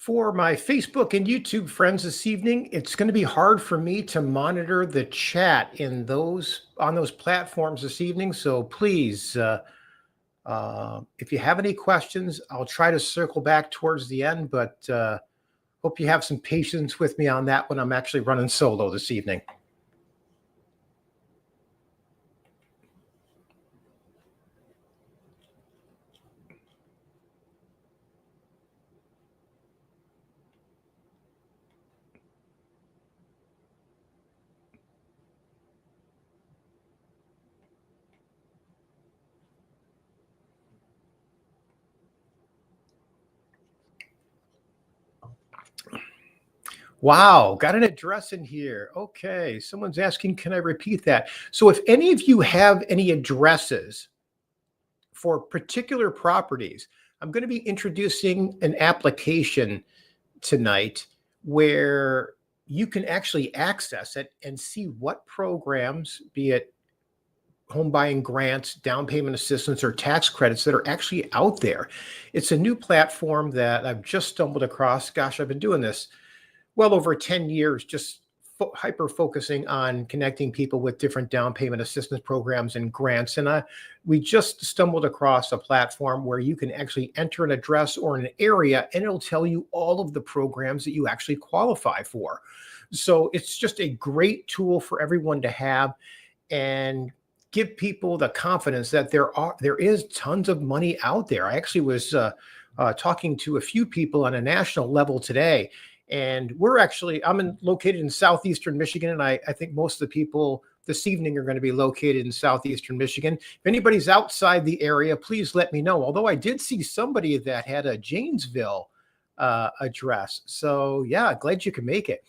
For my Facebook and YouTube friends this evening, it's going to be hard for me to monitor the chat in those on those platforms this evening. So please, if you have any questions, I'll try to circle back towards the end, but hope you have some patience with me on that when I'm actually running solo this evening. Wow, got an address in here. Okay, someone's asking, can I repeat that? So if any of you have any addresses for particular properties, I'm going to be introducing an application tonight where you can actually access it and see what programs, be it home buying grants, down payment assistance, or tax credits that are actually out there. It's a new platform that I've just stumbled across. Gosh, I've been doing this well over 10 years, just hyper focusing on connecting people with different down payment assistance programs and grants. And we just stumbled across a platform where you can actually enter an address or an area, and it'll tell you all of the programs that you actually qualify for. So it's just a great tool for everyone to have and give people the confidence that there is tons of money out there. I actually was talking to a few people on a national level today. And I'm located in southeastern Michigan, and I think most of the people this evening are going to be located in southeastern Michigan. If anybody's outside the area, please let me know. Although I did see somebody that had a Janesville address. So yeah, glad you can make it.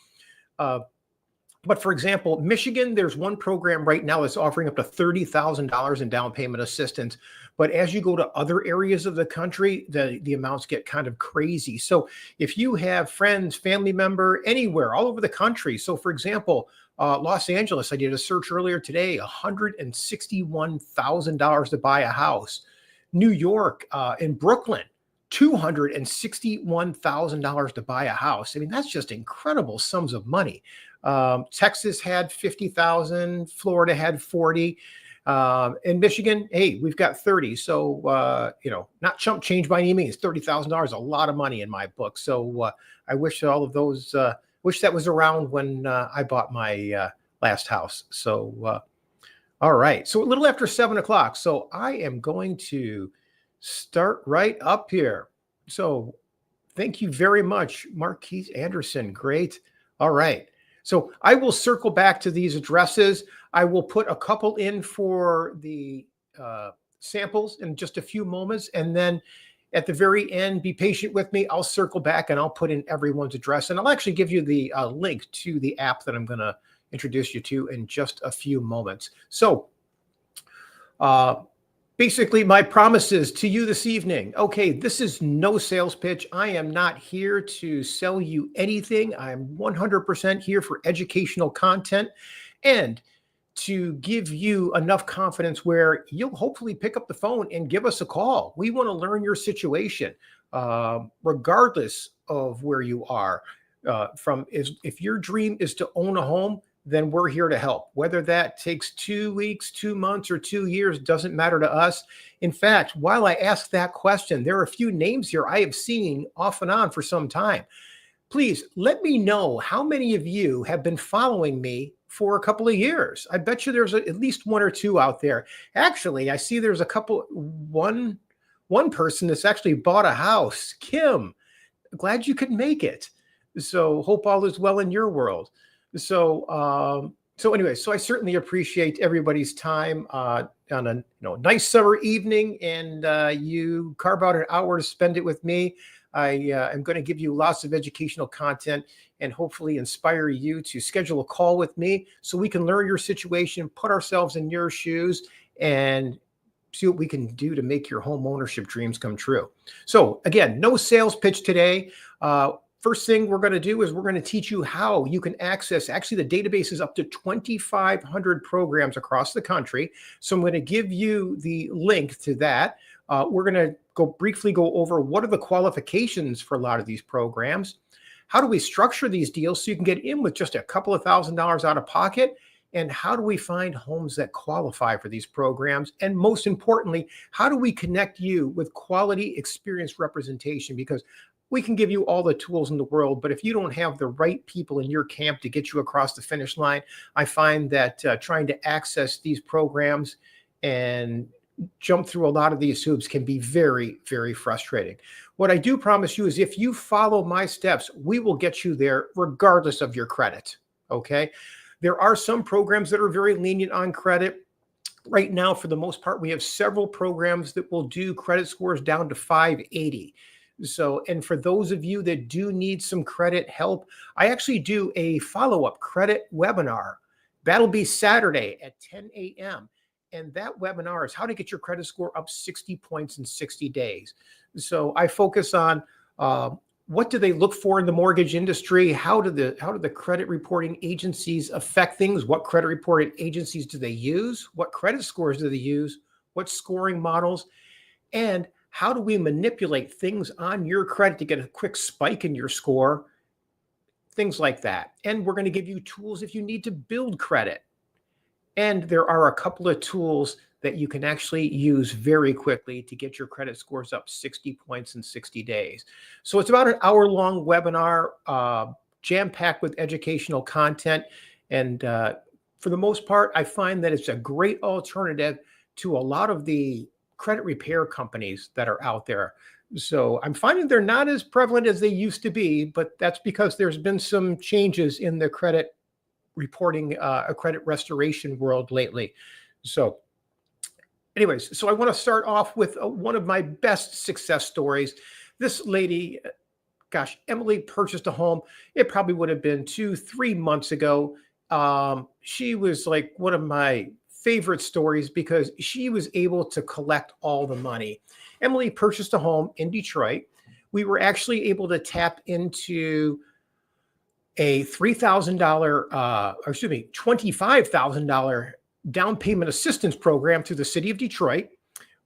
But for example, Michigan, there's one program right now that's offering up to $30,000 in down payment assistance. But as you go to other areas of the country, the amounts get kind of crazy. So if you have friends, family member, anywhere, all over the country. So for example, Los Angeles, I did a search earlier today, $161,000 to buy a house. New York and Brooklyn, $261,000 to buy a house. I mean, that's just incredible sums of money. Texas had 50,000, Florida had 40. In Michigan, hey, we've got 30. So, not chump change by any means. $30,000, a lot of money in my book. So I wish all of those, wish that was around when I bought my last house. So, all right. So a little after 7 o'clock. So I am going to start right up here. So thank you very much, Marquise Anderson. Great. All right. So I will circle back to these addresses. I will put a couple in for the samples in just a few moments. And then at the very end, be patient with me. I'll circle back and I'll put in everyone's address. And I'll actually give you the link to the app that I'm going to introduce you to in just a few moments. So basically, my promises to you this evening. Okay, this is no sales pitch. I am not here to sell you anything. I'm 100% here for educational content and to give you enough confidence where you'll hopefully pick up the phone and give us a call. We want to learn your situation, regardless of where you are. If your dream is to own a home, then we're here to help. Whether that takes 2 weeks, 2 months, or 2 years, doesn't matter to us. In fact, while I ask that question, there are a few names here I have seen off and on for some time. Please let me know how many of you have been following me for a couple of years. I bet you there's at least one or two out there. Actually, I see there's one person that's actually bought a house. Kim, glad you could make it. So hope all is well in your world. So anyway, so I certainly appreciate everybody's time on a nice summer evening, and you carve out an hour to spend it with me. I am going to give you lots of educational content and hopefully inspire you to schedule a call with me so we can learn your situation, put ourselves in your shoes, and see what we can do to make your home ownership dreams come true. So again, no sales pitch today. First thing we're going to do is we're going to teach you how you can access, actually the database is up to 2,500 programs across the country. So I'm going to give you the link to that. We're going to briefly go over what are the qualifications for a lot of these programs. How do we structure these deals so you can get in with just a couple of $1,000s out of pocket? And how do we find homes that qualify for these programs? And most importantly, how do we connect you with quality, experienced representation? Because we can give you all the tools in the world, but if you don't have the right people in your camp to get you across the finish line, I find that trying to access these programs and jump through a lot of these hoops can be very, very frustrating. What I do promise you is if you follow my steps, we will get you there regardless of your credit. Okay. There are some programs that are very lenient on credit. Right now, for the most part, we have several programs that will do credit scores down to 580. So, and for those of you that do need some credit help, I actually do a follow-up credit webinar. That'll be Saturday at 10 a.m. And that webinar is how to get your credit score up 60 points in 60 days. So I focus on what do they look for in the mortgage industry? How do the credit reporting agencies affect things? What credit reporting agencies do they use? What credit scores do they use? What scoring models? And how do we manipulate things on your credit to get a quick spike in your score? Things like that. And we're going to give you tools if you need to build credit. And there are a couple of tools that you can actually use very quickly to get your credit scores up 60 points in 60 days. So it's about an hour-long webinar, jam-packed with educational content. And for the most part, I find that it's a great alternative to a lot of the credit repair companies that are out there. So I'm finding they're not as prevalent as they used to be, but that's because there's been some changes in the credit reporting, a credit restoration world lately. So anyways, so I want to start off with one of my best success stories. This lady, gosh, Emily purchased a home. It probably would have been 2-3 months ago. She was like one of my favorite stories because she was able to collect all the money. Emily purchased a home in Detroit. We were actually able to tap into a $25,000 down payment assistance program through the city of Detroit,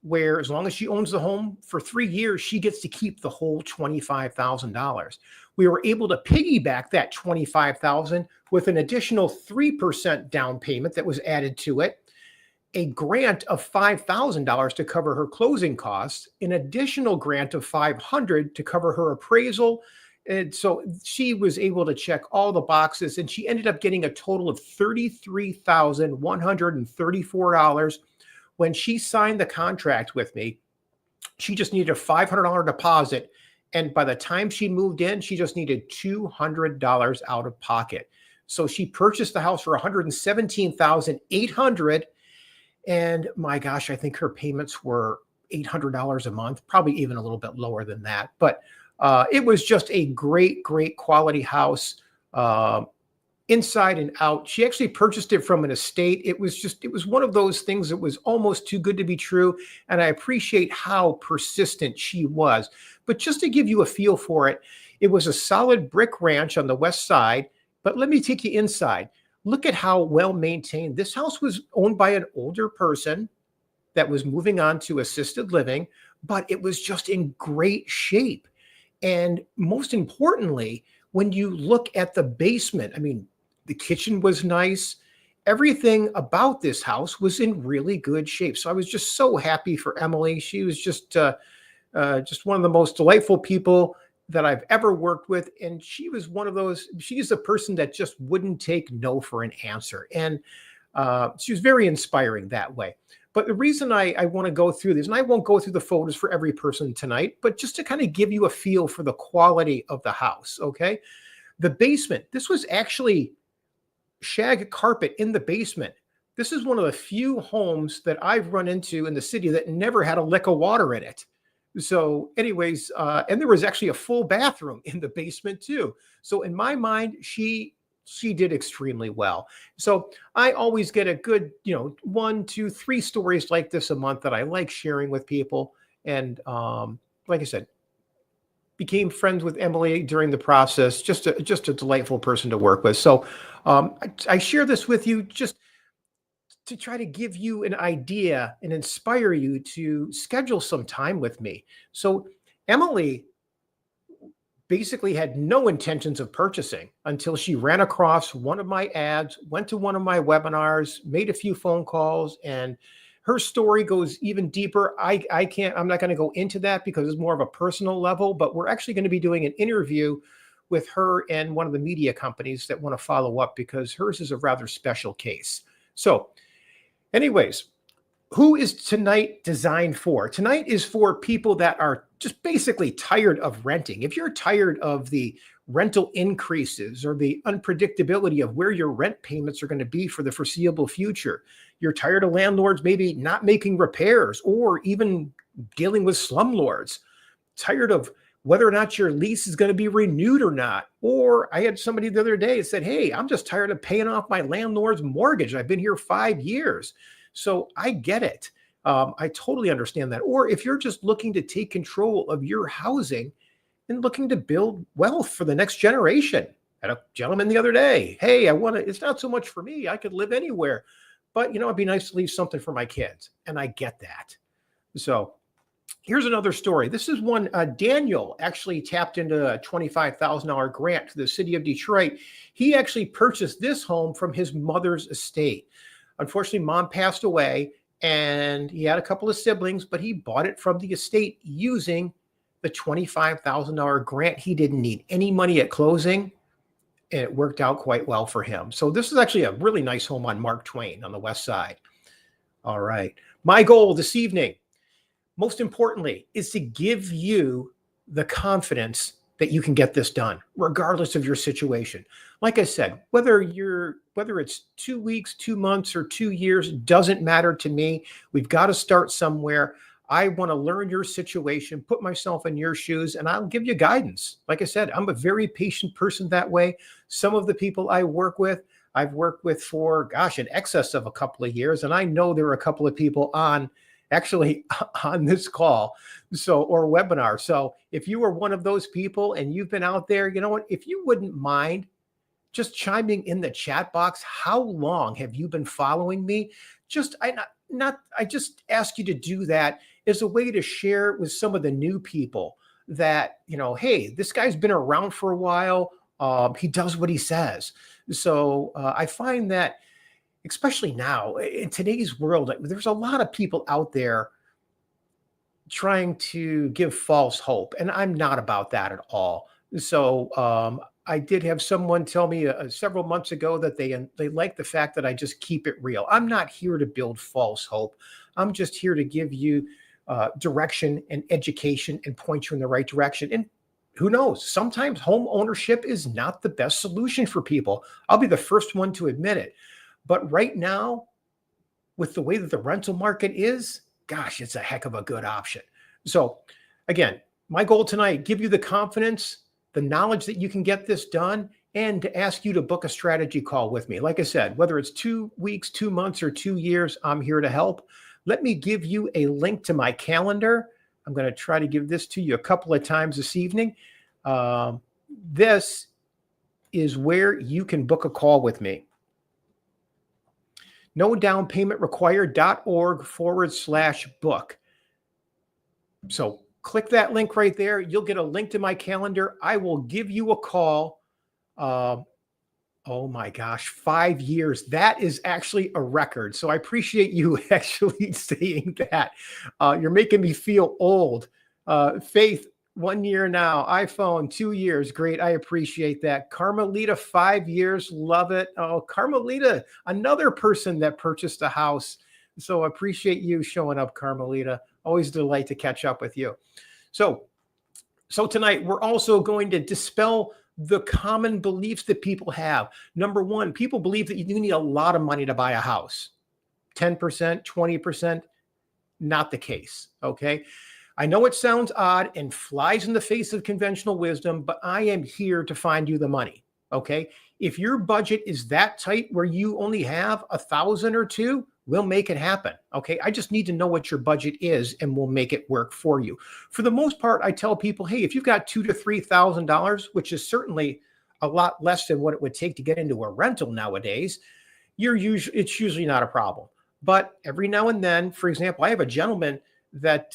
where as long as she owns the home for 3 years, she gets to keep the whole $25,000. We were able to piggyback that $25,000 with an additional 3% down payment that was added to it, a grant of $5,000 to cover her closing costs, an additional grant of $500 to cover her appraisal. And so she was able to check all the boxes, and she ended up getting a total of $33,134. When she signed the contract with me, she just needed a $500 deposit. And by the time she moved in, she just needed $200 out of pocket. So she purchased the house for $117,800. And my gosh, I think her payments were $800 a month, probably even a little bit lower than that. But it was just a great, great quality house, inside and out. She actually purchased it from an estate. It was one of those things that was almost too good to be true. And I appreciate how persistent she was. But just to give you a feel for it, it was a solid brick ranch on the west side. But let me take you inside. Look at how well maintained. This house was owned by an older person that was moving on to assisted living, but it was just in great shape. And most importantly, when you look at the basement, I mean, the kitchen was nice. Everything about this house was in really good shape. So I was just so happy for Emily. She was just one of the most delightful people that I've ever worked with. And she was one of those, she's a person that just wouldn't take no for an answer. And she was very inspiring that way. But the reason I want to go through this, and I won't go through the photos for every person tonight, but just to kind of give you a feel for the quality of the house, okay? The basement, this was actually shag carpet in the basement. This is one of the few homes that I've run into in the city that never had a lick of water in it. So anyways, and there was actually a full bathroom in the basement too. So in my mind, she did extremely well. So I always get a good, 1, 2, 3 stories like this a month that I like sharing with people. And like I said, became friends with Emily during the process. Just a delightful person to work with. So I share this with you just to try to give you an idea and inspire you to schedule some time with me. So Emily basically had no intentions of purchasing until she ran across one of my ads, went to one of my webinars, made a few phone calls, and her story goes even deeper. I'm not going to go into that because it's more of a personal level, but we're actually going to be doing an interview with her and one of the media companies that want to follow up because hers is a rather special case. So anyways, who is tonight designed for? Tonight is for people that are just basically tired of renting. If you're tired of the rental increases or the unpredictability of where your rent payments are going to be for the foreseeable future, you're tired of landlords maybe not making repairs or even dealing with slumlords, tired of whether or not your lease is going to be renewed or not. Or I had somebody the other day that said, hey, I'm just tired of paying off my landlord's mortgage. I've been here 5 years. So I get it. I totally understand that. Or if you're just looking to take control of your housing and looking to build wealth for the next generation. I had a gentleman the other day, hey, it's not so much for me. I could live anywhere, but it'd be nice to leave something for my kids. And I get that. So here's another story. This is one, Daniel actually tapped into a $25,000 grant to the city of Detroit. He actually purchased this home from his mother's estate. Unfortunately, mom passed away and he had a couple of siblings, but he bought it from the estate using the $25,000 grant. He didn't need any money at closing, and it worked out quite well for him. So this is actually a really nice home on Mark Twain on the west side. All right. My goal this evening, most importantly, is to give you the confidence that you can get this done, regardless of your situation. Like I said, whether it's 2 weeks, 2 months, or 2 years, doesn't matter to me. We've got to start somewhere. I want to learn your situation, put myself in your shoes, and I'll give you guidance. Like I said, I'm a very patient person that way. Some of the people I've worked with for, in excess of a couple of years. And I know there are a couple of people on this call, or webinar. So if you are one of those people and you've been out there, you know what, if you wouldn't mind just chiming in the chat box, how long have you been following me? I just ask you to do that as a way to share with some of the new people that, hey, this guy's been around for a while. He does what he says. So I find that, especially now in today's world, there's a lot of people out there trying to give false hope, and I'm not about that at all. So I did have someone tell me several months ago that they like the fact that I just keep it real. I'm not here to build false hope. I'm just here to give you direction and education and point you in the right direction. And who knows? Sometimes home ownership is not the best solution for people. I'll be the first one to admit it. But right now, with the way that the rental market is, it's a heck of a good option. So again, my goal tonight, give you the confidence, the knowledge that you can get this done, and to ask you to book a strategy call with me. Like I said, whether it's 2 weeks, 2 months, or 2 years, I'm here to help. Let me give you a link to my calendar. I'm going to try to give this to you a couple of times this evening. This is where you can book a call with me. nodownpaymentrequired.org/book. So click that link right there. You'll get a link to my calendar. I will give you a call. Oh my gosh, 5 years. That is actually a record. So I appreciate you actually saying that. You're making me feel old. Faith, 1 year now. iPhone, 2 years. Great. I appreciate that. Carmelita, 5 years. Love it. Oh, Carmelita, another person that purchased a house. So I appreciate you showing up, Carmelita. Always a delight to catch up with you. So tonight we're also going to dispel the common beliefs that people have. Number one, people believe that you need a lot of money to buy a house. 10%, 20%, not the case. Okay. I know it sounds odd and flies in the face of conventional wisdom, but I am here to find you the money. Okay. If your budget is that tight where you only have $1,000 or $2,000, we'll make it happen. Okay. I just need to know what your budget is and we'll make it work for you. For the most part, I tell people, hey, if you've got $2,000 to $3,000, which is certainly a lot less than what it would take to get into a rental nowadays, it's usually not a problem. But every now and then, for example, I have a gentleman that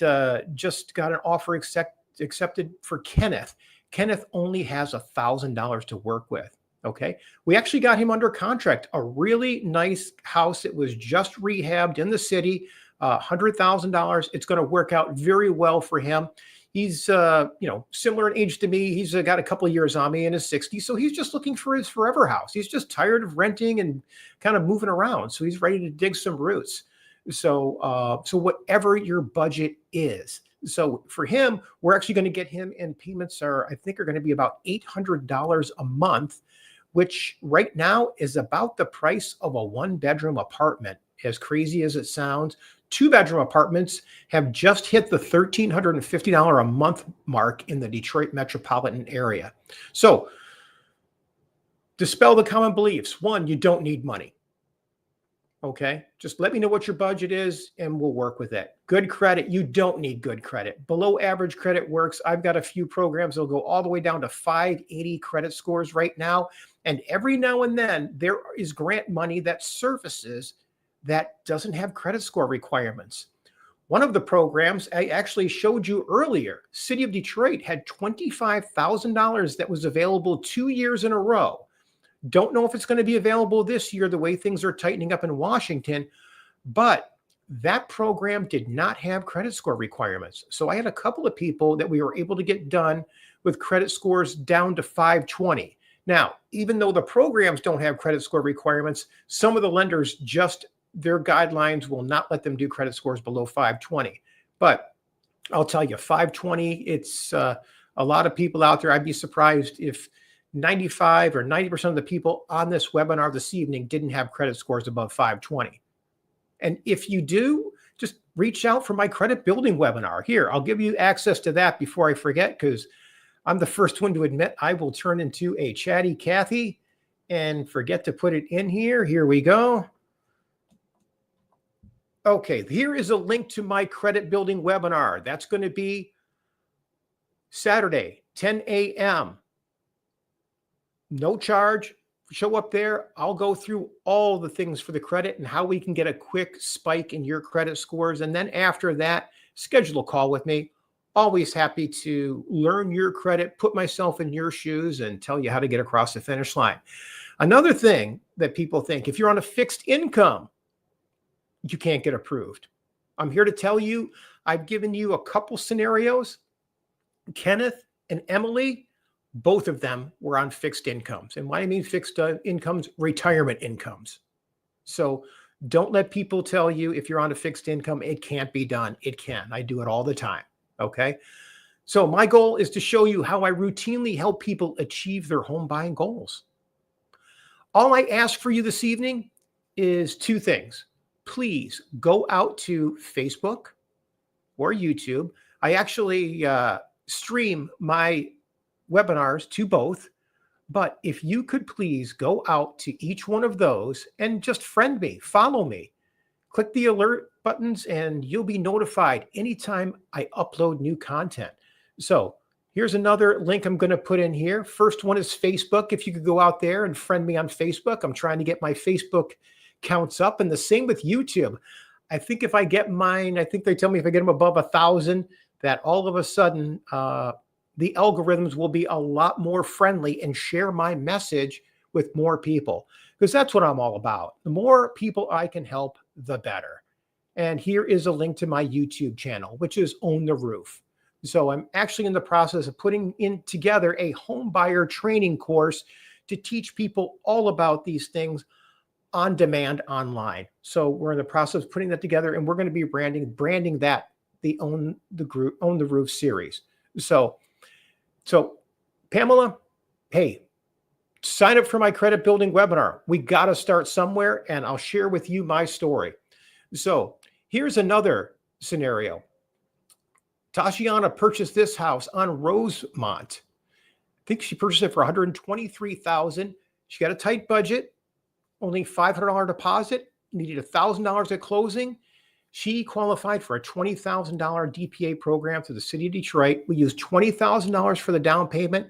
just got an offer accepted for Kenneth. Kenneth only has $1,000 to work with. Okay. We actually got him under contract, a really nice house. It was just rehabbed in the city, $100,000. It's going to work out very well for him. He's, similar in age to me. He's got a couple of years on me in his 60s. So he's just looking for his forever house. He's just tired of renting and kind of moving around. So he's ready to dig some roots. So whatever your budget is. So for him, we're actually going to get him, and payments are going to be about $800 a month, which right now is about the price of a 1-bedroom apartment. As crazy as it sounds, 2-bedroom apartments have just hit the $1,350 a month mark in the Detroit metropolitan area. So dispel the common beliefs. One, you don't need money. Okay, just let me know what your budget is and we'll work with it. Good credit, you don't need good credit. Below average credit works. I've got a few programs that'll go all the way down to 580 credit scores right now. And every now and then there is grant money that surfaces that doesn't have credit score requirements. One of the programs I actually showed you earlier, City of Detroit had $25,000 that was available 2 years in a row. Don't know if it's going to be available this year, the way things are tightening up in Washington, but that program did not have credit score requirements. So I had a couple of people that we were able to get done with credit scores down to 520. Now, even though the programs don't have credit score requirements, some of the lenders their guidelines will not let them do credit scores below 520. But I'll tell you, 520, it's a lot of people out there. I'd be surprised if 95 or 90% of the people on this webinar this evening didn't have credit scores above 520. And if you do, just reach out for my credit building webinar. Here, I'll give you access to that before I forget, because I'm the first one to admit I will turn into a chatty Cathy and forget to put it in here. Here we go. Okay, here is a link to my credit building webinar. That's going to be Saturday, 10 a.m. No charge. Show up there. I'll go through all the things for the credit and how we can get a quick spike in your credit scores. And then after that, schedule a call with me. Always happy to learn your credit, put myself in your shoes, and tell you how to get across the finish line. Another thing that people think, if you're on a fixed income, you can't get approved. I'm here to tell you, I've given you a couple scenarios. Kenneth and Emily, both of them were on fixed incomes. And when I mean fixed incomes, retirement incomes. So don't let people tell you if you're on a fixed income, it can't be done. It can. I do it all the time. Okay. So my goal is to show you how I routinely help people achieve their home buying goals. All I ask for you this evening is two things. Please go out to Facebook or YouTube. I actually stream my webinars to both, but if you could please go out to each one of those and just friend me, follow me, click the alert buttons, and you'll be notified anytime I upload new content. So here's another link I'm going to put in here. First one is Facebook. If you could go out there and friend me on Facebook, I'm trying to get my Facebook counts up, and the same with YouTube. I think if I get mine, I think they tell me if I get them above 1,000, that all of a sudden the algorithms will be a lot more friendly and share my message with more people, because that's what I'm all about. The more people I can help, the better. And here is a link to my YouTube channel, which is Own the Roof. So I'm actually in the process of putting together a home buyer training course to teach people all about these things on demand online. So we're in the process of putting that together, and we're going to be branding that the Own the Roof series. So Pamela, hey, sign up for my credit building webinar. We got to start somewhere, and I'll share with you my story. So here's another scenario. Tashiana purchased this house on Rosemont. I think she purchased it for $123,000. She got a tight budget, only $500 deposit, needed $1,000 at closing. She qualified for a $20,000 DPA program through the city of Detroit. We used $20,000 for the down payment,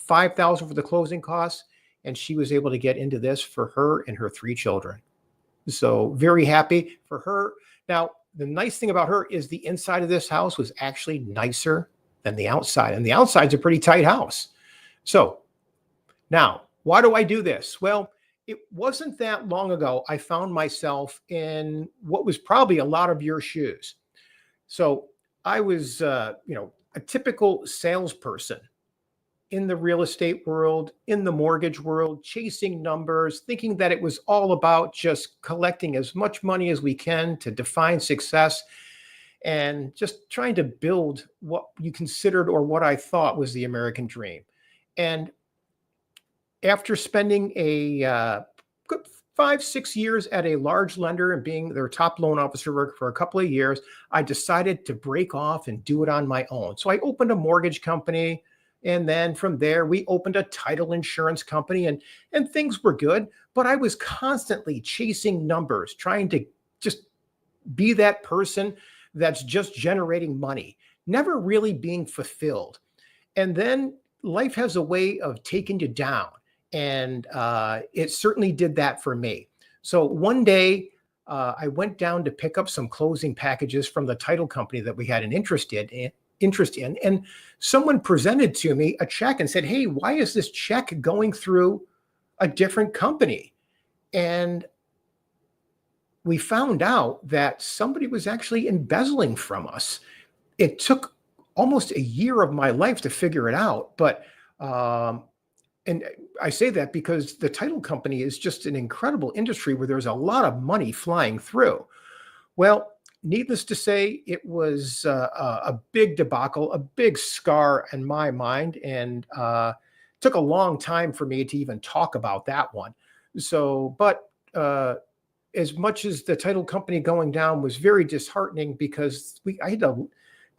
$5,000 for the closing costs, and she was able to get into this for her and her 3 children. So very happy for her. Now, the nice thing about her is the inside of this house was actually nicer than the outside. And the outside's a pretty tight house. So now, why do I do this? Well, it wasn't that long ago I found myself in what was probably a lot of your shoes. So I was, a typical salesperson in the real estate world, in the mortgage world, chasing numbers, thinking that it was all about just collecting as much money as we can to define success and just trying to build what you considered or what I thought was the American dream. And after spending a good 5-6 years at a large lender and being their top loan officer for a couple of years, I decided to break off and do it on my own. So I opened a mortgage company. And then from there, we opened a title insurance company and things were good. But I was constantly chasing numbers, trying to just be that person that's just generating money, never really being fulfilled. And then life has a way of taking you down. And it certainly did that for me. So one day, I went down to pick up some closing packages from the title company that we had an interest in. And someone presented to me a check and said, "Hey, why is this check going through a different company?" And we found out that somebody was actually embezzling from us. It took almost a year of my life to figure it out. But and I say that because the title company is just an incredible industry where there's a lot of money flying through. Well, needless to say, it was a big debacle, a big scar in my mind, and took a long time for me to even talk about that one. So, but as much as the title company going down was very disheartening because by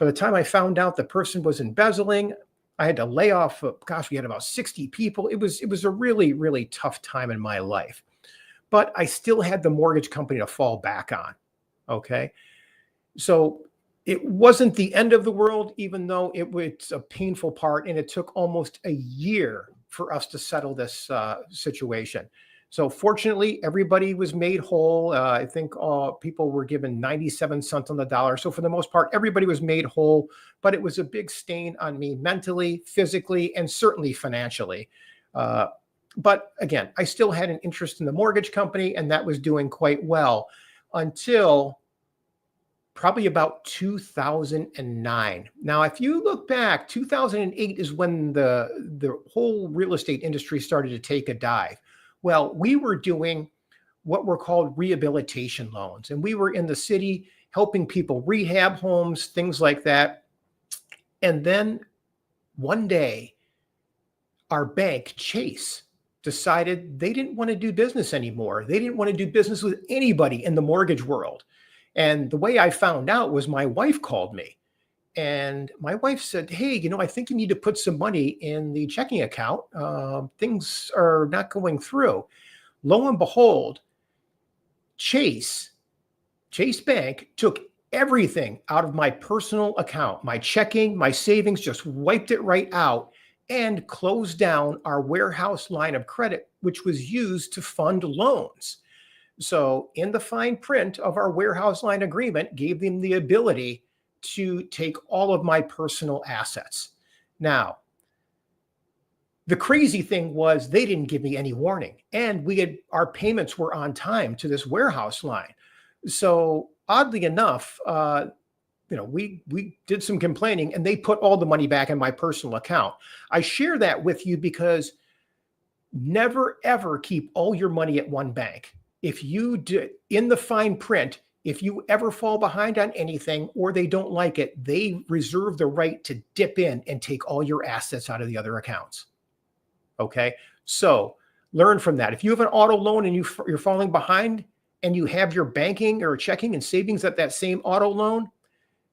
the time I found out the person was embezzling, I had to lay off, we had about 60 people. It was a really, really tough time in my life. But I still had the mortgage company to fall back on. Okay. So it wasn't the end of the world, even though it was a painful part. And it took almost a year for us to settle this situation. So fortunately, everybody was made whole. I think people were given 97 cents on the dollar. So for the most part, everybody was made whole, but it was a big stain on me mentally, physically, and certainly financially. But again, I still had an interest in the mortgage company, and that was doing quite well until probably about 2009. Now, if you look back, 2008 is when the whole real estate industry started to take a dive. Well, we were doing what were called rehabilitation loans, and we were in the city helping people rehab homes, things like that. And then one day, our bank, Chase, decided they didn't want to do business anymore. They didn't want to do business with anybody in the mortgage world. And the way I found out was my wife called me. And my wife said, "Hey, I think you need to put some money in the checking account. Things are not going through." Lo and behold, Chase Bank took everything out of my personal account, my checking, my savings, just wiped it right out and closed down our warehouse line of credit, which was used to fund loans. So in the fine print of our warehouse line agreement, gave them the ability to take all of my personal assets. Now, the crazy thing was they didn't give me any warning, and our payments were on time to this warehouse line. So oddly enough, we did some complaining, and they put all the money back in my personal account. I share that with you because never ever keep all your money at one bank. If you do, in the fine print, if you ever fall behind on anything or they don't like it, they reserve the right to dip in and take all your assets out of the other accounts. Okay. So learn from that. If you have an auto loan and you're falling behind and you have your banking or checking and savings at that same auto loan,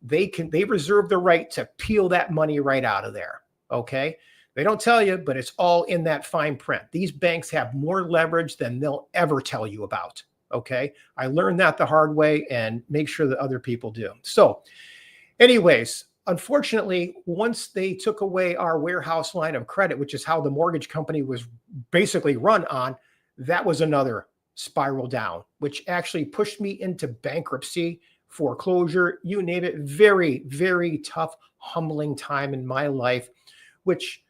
they reserve the right to peel that money right out of there. Okay. They don't tell you, but it's all in that fine print. These banks have more leverage than they'll ever tell you about. Okay. I learned that the hard way, and make sure that other people do. So anyways, unfortunately, once they took away our warehouse line of credit, which is how the mortgage company was basically run on, that was another spiral down, which actually pushed me into bankruptcy, foreclosure, you name it. Very, very tough, humbling time in my life, which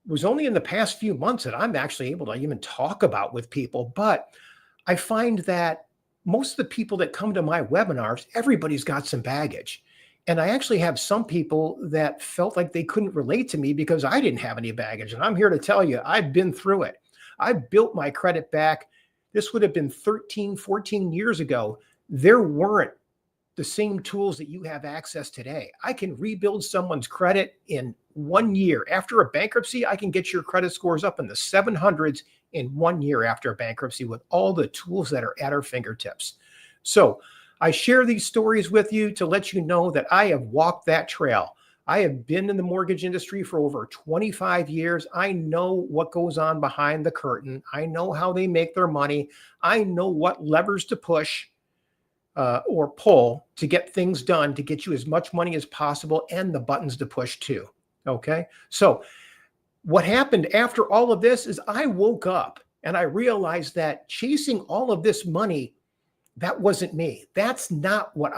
was only in the past few months that I'm actually able to even talk about with people. But I find that most of the people that come to my webinars, everybody's got some baggage. And I actually have some people that felt like they couldn't relate to me because I didn't have any baggage. And I'm here to tell you, I've been through it. I built my credit back. This would have been 13, 14 years ago. There weren't the same tools that you have access today. I can rebuild someone's credit in 1 year. After a bankruptcy, I can get your credit scores up in the 700s in 1 year after a bankruptcy with all the tools that are at our fingertips. So I share these stories with you to let you know that I have walked that trail. I have been in the mortgage industry for over 25 years. I know what goes on behind the curtain. I know how they make their money. I know what levers to push or pull to get things done, to get you as much money as possible, and the buttons to push too. Okay. So what happened after all of this is I woke up and I realized that chasing all of this money, that wasn't me. That's not what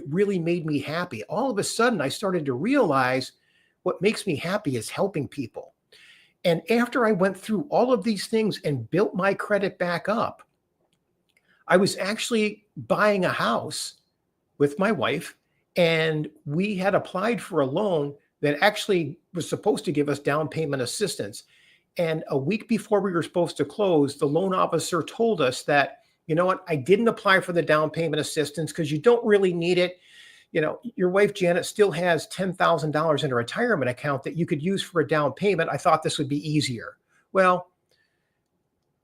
really made me happy. All of a sudden, I started to realize what makes me happy is helping people. And after I went through all of these things and built my credit back up, I was actually buying a house with my wife, and we had applied for a loan that actually was supposed to give us down payment assistance. And a week before we were supposed to close, the loan officer told us that, you know what, I didn't apply for the down payment assistance because you don't really need it. You know, your wife, Janet, still has $10,000 in a retirement account that you could use for a down payment. I thought this would be easier. Well,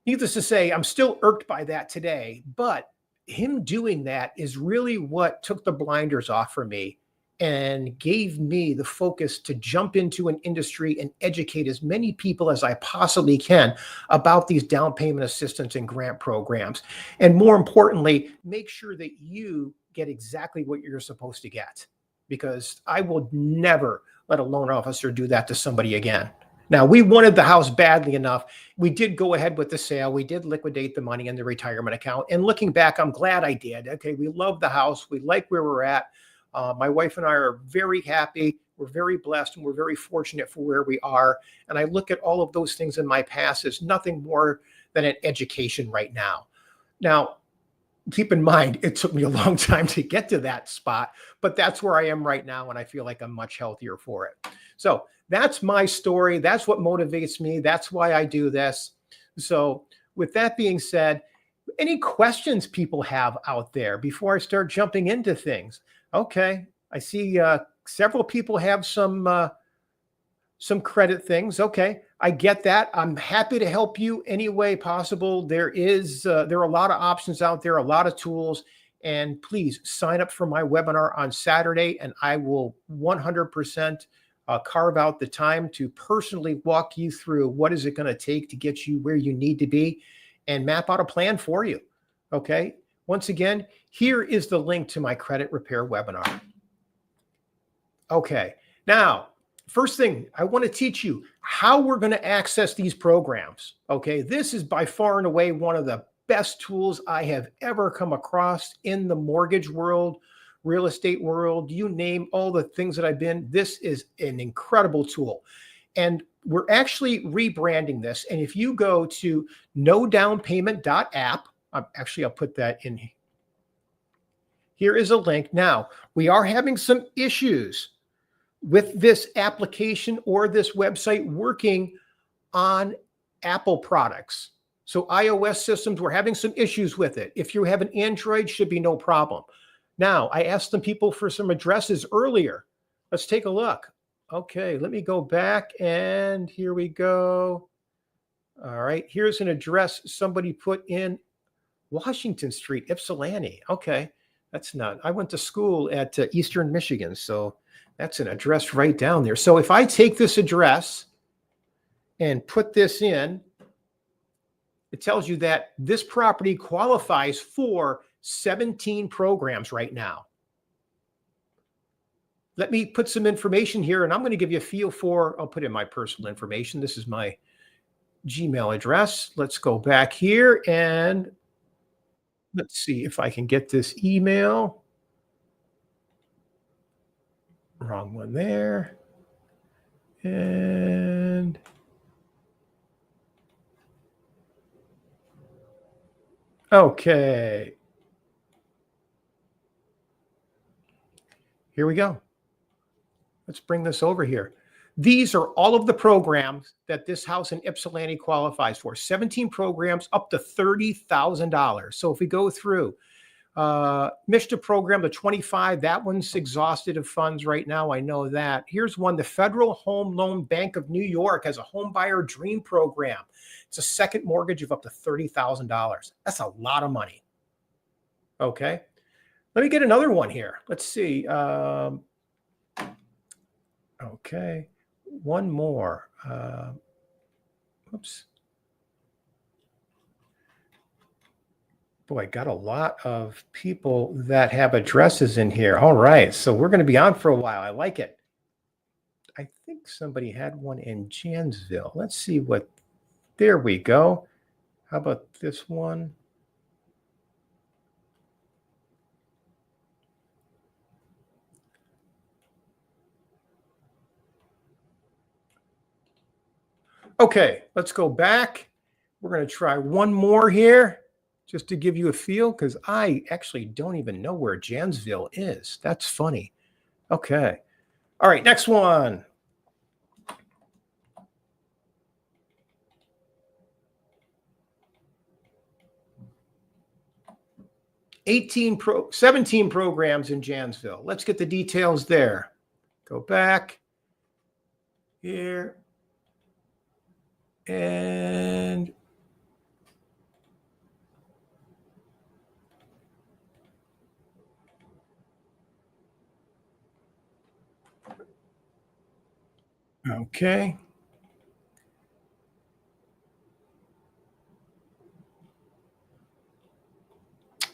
needless to say, I'm still irked by that today, but him doing that is really what took the blinders off for me and gave me the focus to jump into an industry and educate as many people as I possibly can about these down payment assistance and grant programs. And more importantly, make sure that you get exactly what you're supposed to get, because I will never let a loan officer do that to somebody again. Now, we wanted the house badly enough. We did go ahead with the sale. We did liquidate the money in the retirement account. And looking back, I'm glad I did. Okay, we love the house. We like where we're at. My wife and I are very happy. We're very blessed, and we're very fortunate for where we are. And I look at all of those things in my past as nothing more than an education right now. Now, keep in mind, it took me a long time to get to that spot, but that's where I am right now, and I feel like I'm much healthier for it. So that's my story. That's what motivates me. That's why I do this. So with that being said, any questions people have out there before I start jumping into things? Okay, I see several people have some credit things. Okay, I get that. I'm happy to help you any way possible. There are a lot of options out there, a lot of tools, and please sign up for my webinar on Saturday, and I will 100% carve out the time to personally walk you through what is it going to take to get you where you need to be and map out a plan for you. Okay. Once again, here is the link to my credit repair webinar. Okay. Now, first thing, I want to teach you how we're going to access these programs. Okay. This is by far and away one of the best tools I have ever come across in the mortgage world, real estate world, you name all the things that I've been. This is an incredible tool. And we're actually rebranding this. And if you go to nodownpayment.app, I'll put that in. Here is a link. Now, we are having some issues with this application or this website working on Apple products. So iOS systems, we're having some issues with it. If you have an Android, should be no problem. Now, I asked some people for some addresses earlier. Let's take a look. Okay, let me go back, and here we go. All right, here's an address somebody put in Washington Street, Ypsilanti. Okay, that's not. I went to school at Eastern Michigan, so that's an address right down there. So if I take this address and put this in, it tells you that this property qualifies for 17 programs right now. Let me put some information here, and I'm going to give you a feel for, I'll put in my personal information. This is my Gmail address. Let's go back here and Let's see if I can get this email. Wrong one there. And okay, here we go. Let's bring this over here. These are all of the programs that this house in Ypsilanti qualifies for. 17 programs up to $30,000. So if we go through MISTA program, the 25, that one's exhausted of funds right now. I know that. Here's one, the Federal Home Loan Bank of New York has a home buyer dream program. It's a second mortgage of up to $30,000. That's a lot of money. Okay. Let me get another one here. Let's see. Okay. One more. Oops. Boy, got a lot of people that have addresses in here. All right. So we're going to be on for a while. I like it. I think somebody had one in Janesville. Let's see what. There we go. How about this one? Okay, let's go back. We're going to try one more here just to give you a feel, because I actually don't even know where Janesville is. That's funny. Okay. All right, next one. 17 programs in Janesville. Let's get the details there. Go back here. And okay.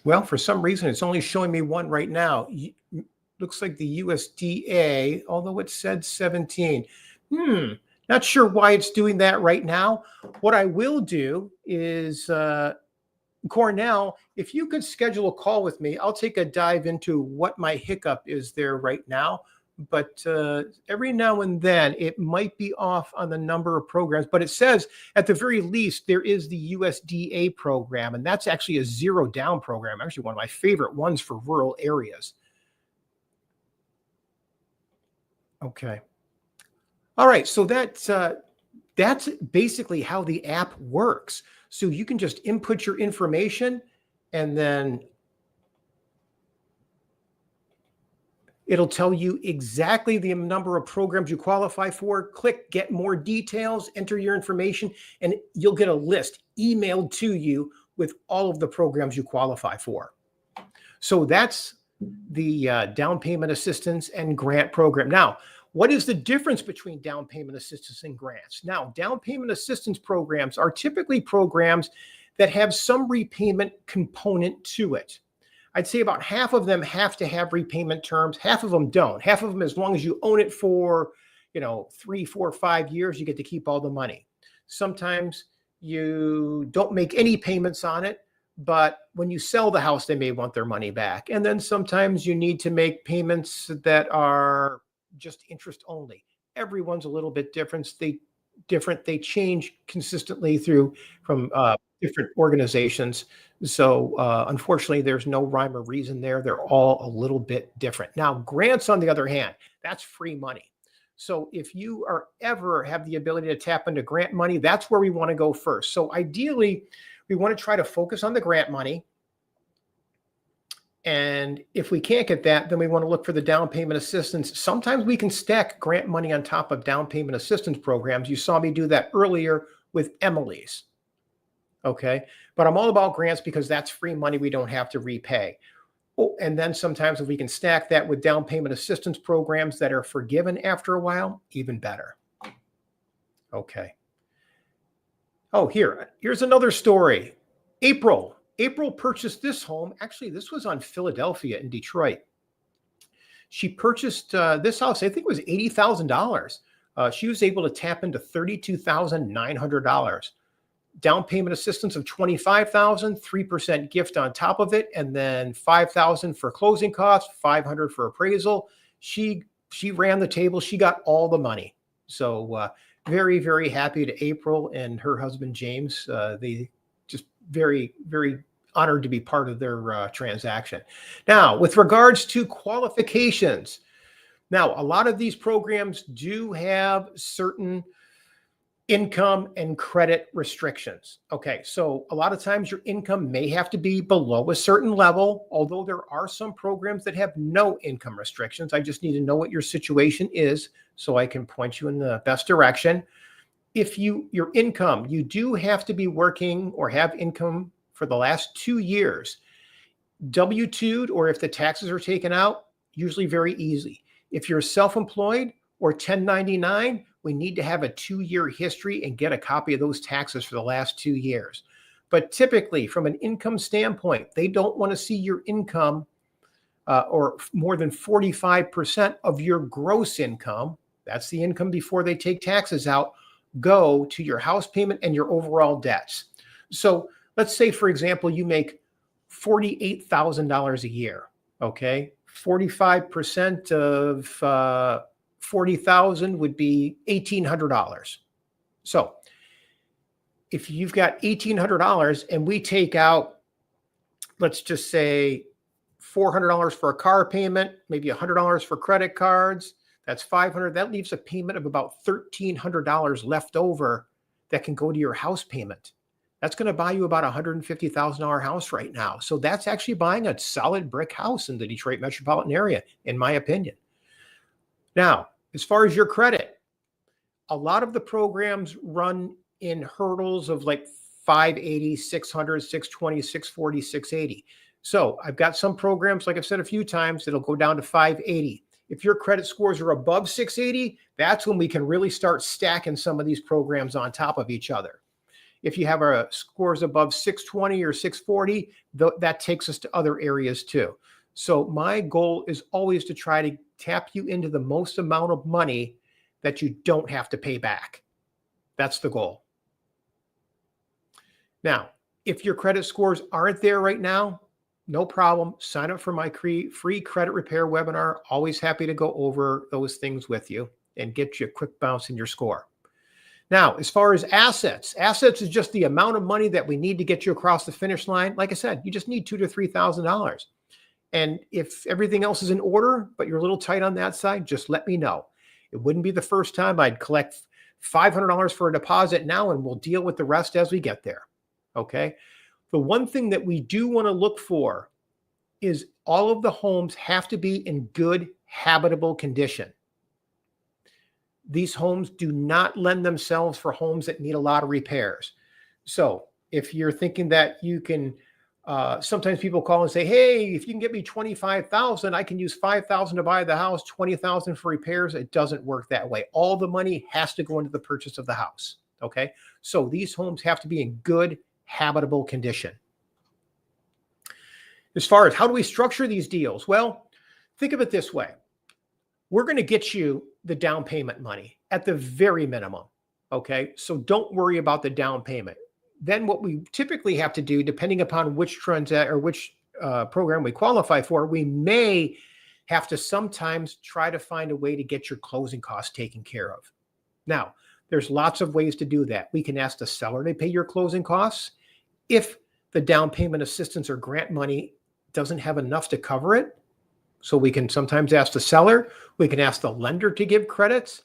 Well, for some reason, it's only showing me one right now. Looks like the USDA, although it said 17. Not sure why it's doing that right now. What I will do is, Cornell, if you could schedule a call with me, I'll take a dive into what my hiccup is there right now. But every now and then it might be off on the number of programs, but it says at the very least there is the USDA program, and that's actually a zero down program, actually one of my favorite ones for rural areas. Okay. All right, so that's basically how the app works. So you can just input your information, and then it'll tell you exactly the number of programs you qualify for. Click get more details, enter your information, and you'll get a list emailed to you with all of the programs you qualify for. So that's the down payment assistance and grant program. Now, what is the difference between down payment assistance and grants? Now, down payment assistance programs are typically programs that have some repayment component to it. I'd say about half of them have to have repayment terms. Half of them don't. Half of them, as long as you own it for, 3, 4, 5 years, you get to keep all the money. Sometimes you don't make any payments on it, but when you sell the house, they may want their money back. And then sometimes you need to make payments that are just interest only. Everyone's a little bit different. They change consistently from different organizations. So unfortunately, there's no rhyme or reason there. They're all a little bit different. Now, grants, on the other hand, that's free money. So if you ever have the ability to tap into grant money, that's where we want to go first. So ideally, we want to try to focus on the grant money. And if we can't get that, then we want to look for the down payment assistance. Sometimes we can stack grant money on top of down payment assistance programs. You saw me do that earlier with Emily's. Okay. But I'm all about grants because that's free money we don't have to repay. Oh, and then sometimes if we can stack that with down payment assistance programs that are forgiven after a while, even better. Okay. Oh, here's another story. April purchased this home. Actually, this was on Philadelphia in Detroit. She purchased this house, I think it was $80,000. She was able to tap into $32,900. down payment assistance of $25,000, 3% gift on top of it, and then $5,000 for closing costs, $500 for appraisal. She ran the table. She got all the money. So very, very happy to April and her husband, James. They just very, very honored to be part of their transaction. Now, with regards to qualifications, now, a lot of these programs do have certain income and credit restrictions. Okay, so a lot of times your income may have to be below a certain level, although there are some programs that have no income restrictions. I just need to know what your situation is so I can point you in the best direction. If your income, you do have to be working or have income for the last 2 years. W-2'd, or if the taxes are taken out, usually very easy. If you're self-employed or 1099, we need to have a 2-year history and get a copy of those taxes for the last 2 years. But typically, from an income standpoint, they don't want to see your income or more than 45% of your gross income, that's the income before they take taxes out, go to your house payment and your overall debts. So let's say, for example, you make $48,000 a year, okay? 45% of 40,000 would be $1,800. So if you've got $1,800 and we take out, let's just say $400 for a car payment, maybe $100 for credit cards, that's $500. That leaves a payment of about $1,300 left over that can go to your house payment. That's going to buy you about a $150,000 house right now. So that's actually buying a solid brick house in the Detroit metropolitan area, in my opinion. Now, as far as your credit, a lot of the programs run in hurdles of like 580, 600, 620, 640, 680. So I've got some programs, like I've said a few times, that'll go down to 580. If your credit scores are above 680, that's when we can really start stacking some of these programs on top of each other. If you have a scores above 620 or 640, that takes us to other areas too. So my goal is always to try to tap you into the most amount of money that you don't have to pay back. That's the goal. Now, if your credit scores aren't there right now, no problem. Sign up for my free credit repair webinar. Always happy to go over those things with you and get you a quick bounce in your score. Now, as far as assets is just the amount of money that we need to get you across the finish line. Like I said, you just need $2,000 to $3,000. And if everything else is in order, but you're a little tight on that side, just let me know. It wouldn't be the first time. I'd collect $500 for a deposit now, and we'll deal with the rest as we get there. Okay. The one thing that we do want to look for is all of the homes have to be in good habitable condition. These homes do not lend themselves for homes that need a lot of repairs. So if you're thinking that you can, sometimes people call and say, hey, if you can get me $25,000, I can use $5,000 to buy the house, $20,000 for repairs. It doesn't work that way. All the money has to go into the purchase of the house. Okay. So these homes have to be in good habitable condition. As far as how do we structure these deals? Well, think of it this way. We're going to get you the down payment money at the very minimum. Okay. So don't worry about the down payment. Then what we typically have to do, depending upon which program we qualify for, we may have to sometimes try to find a way to get your closing costs taken care of. Now, there's lots of ways to do that. We can ask the seller to pay your closing costs. If the down payment assistance or grant money doesn't have enough to cover it, so we can sometimes ask the seller, we can ask the lender to give credits.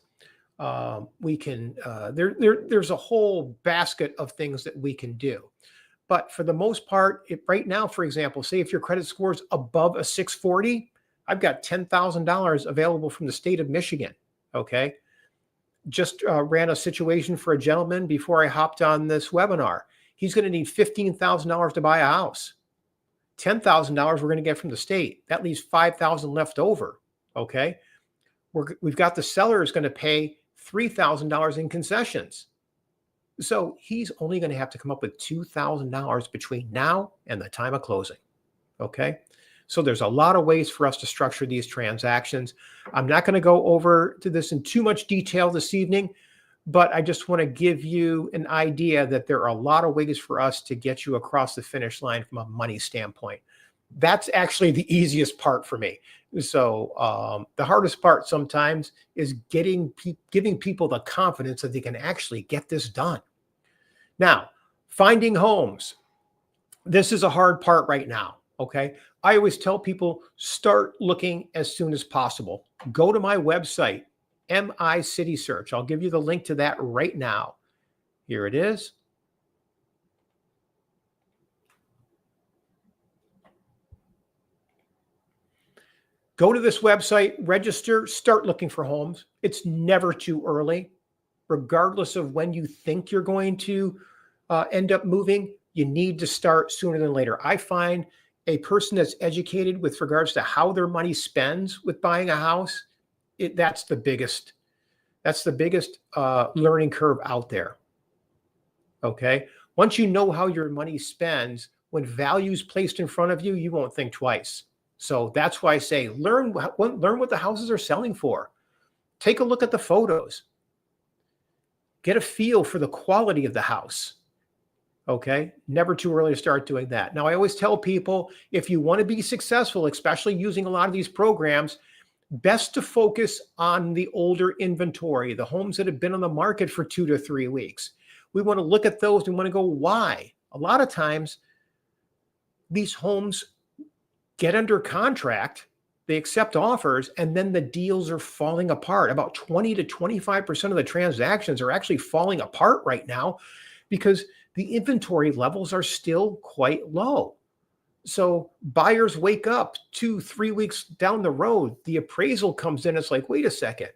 There's a whole basket of things that we can do. But for the most part, right now, for example, say if your credit score is above a 640, I've got $10,000 available from the state of Michigan. Okay. Just ran a situation for a gentleman before I hopped on this webinar. He's going to need $15,000 to buy a house. $10,000 we're going to get from the state. That leaves $5,000 left over. Okay. We've got the seller is going to pay $3,000 in concessions. So he's only going to have to come up with $2,000 between now and the time of closing. Okay. So there's a lot of ways for us to structure these transactions. I'm not going to go over to this in too much detail this evening, but I just want to give you an idea that there are a lot of ways for us to get you across the finish line from a money standpoint. That's actually the easiest part for me. So the hardest part sometimes is giving people the confidence that they can actually get this done. Now, finding homes. This is a hard part right now. Okay. I always tell people start looking as soon as possible. Go to my website, MI City Search. I'll give you the link to that right now. Here it is. Go to this website, register, start looking for homes. It's never too early. Regardless of when you think you're going to end up moving, you need to start sooner than later. I find a person that's educated with regards to how their money spends with buying a house, that's the biggest learning curve out there. Okay. Once you know how your money spends, when value is placed in front of you, you won't think twice. So that's why I say learn what the houses are selling for. Take a look at the photos. Get a feel for the quality of the house. Okay. Never too early to start doing that. Now, I always tell people, if you want to be successful, especially using a lot of these programs, best to focus on the older inventory, the homes that have been on the market for 2 to 3 weeks. We want to look at those and want to go, why? A lot of times these homes get under contract, they accept offers, and then the deals are falling apart. About 20 to 25% of the transactions are actually falling apart right now because the inventory levels are still quite low. So buyers wake up 2-3 weeks down the road, the appraisal comes in. It's like, wait a second,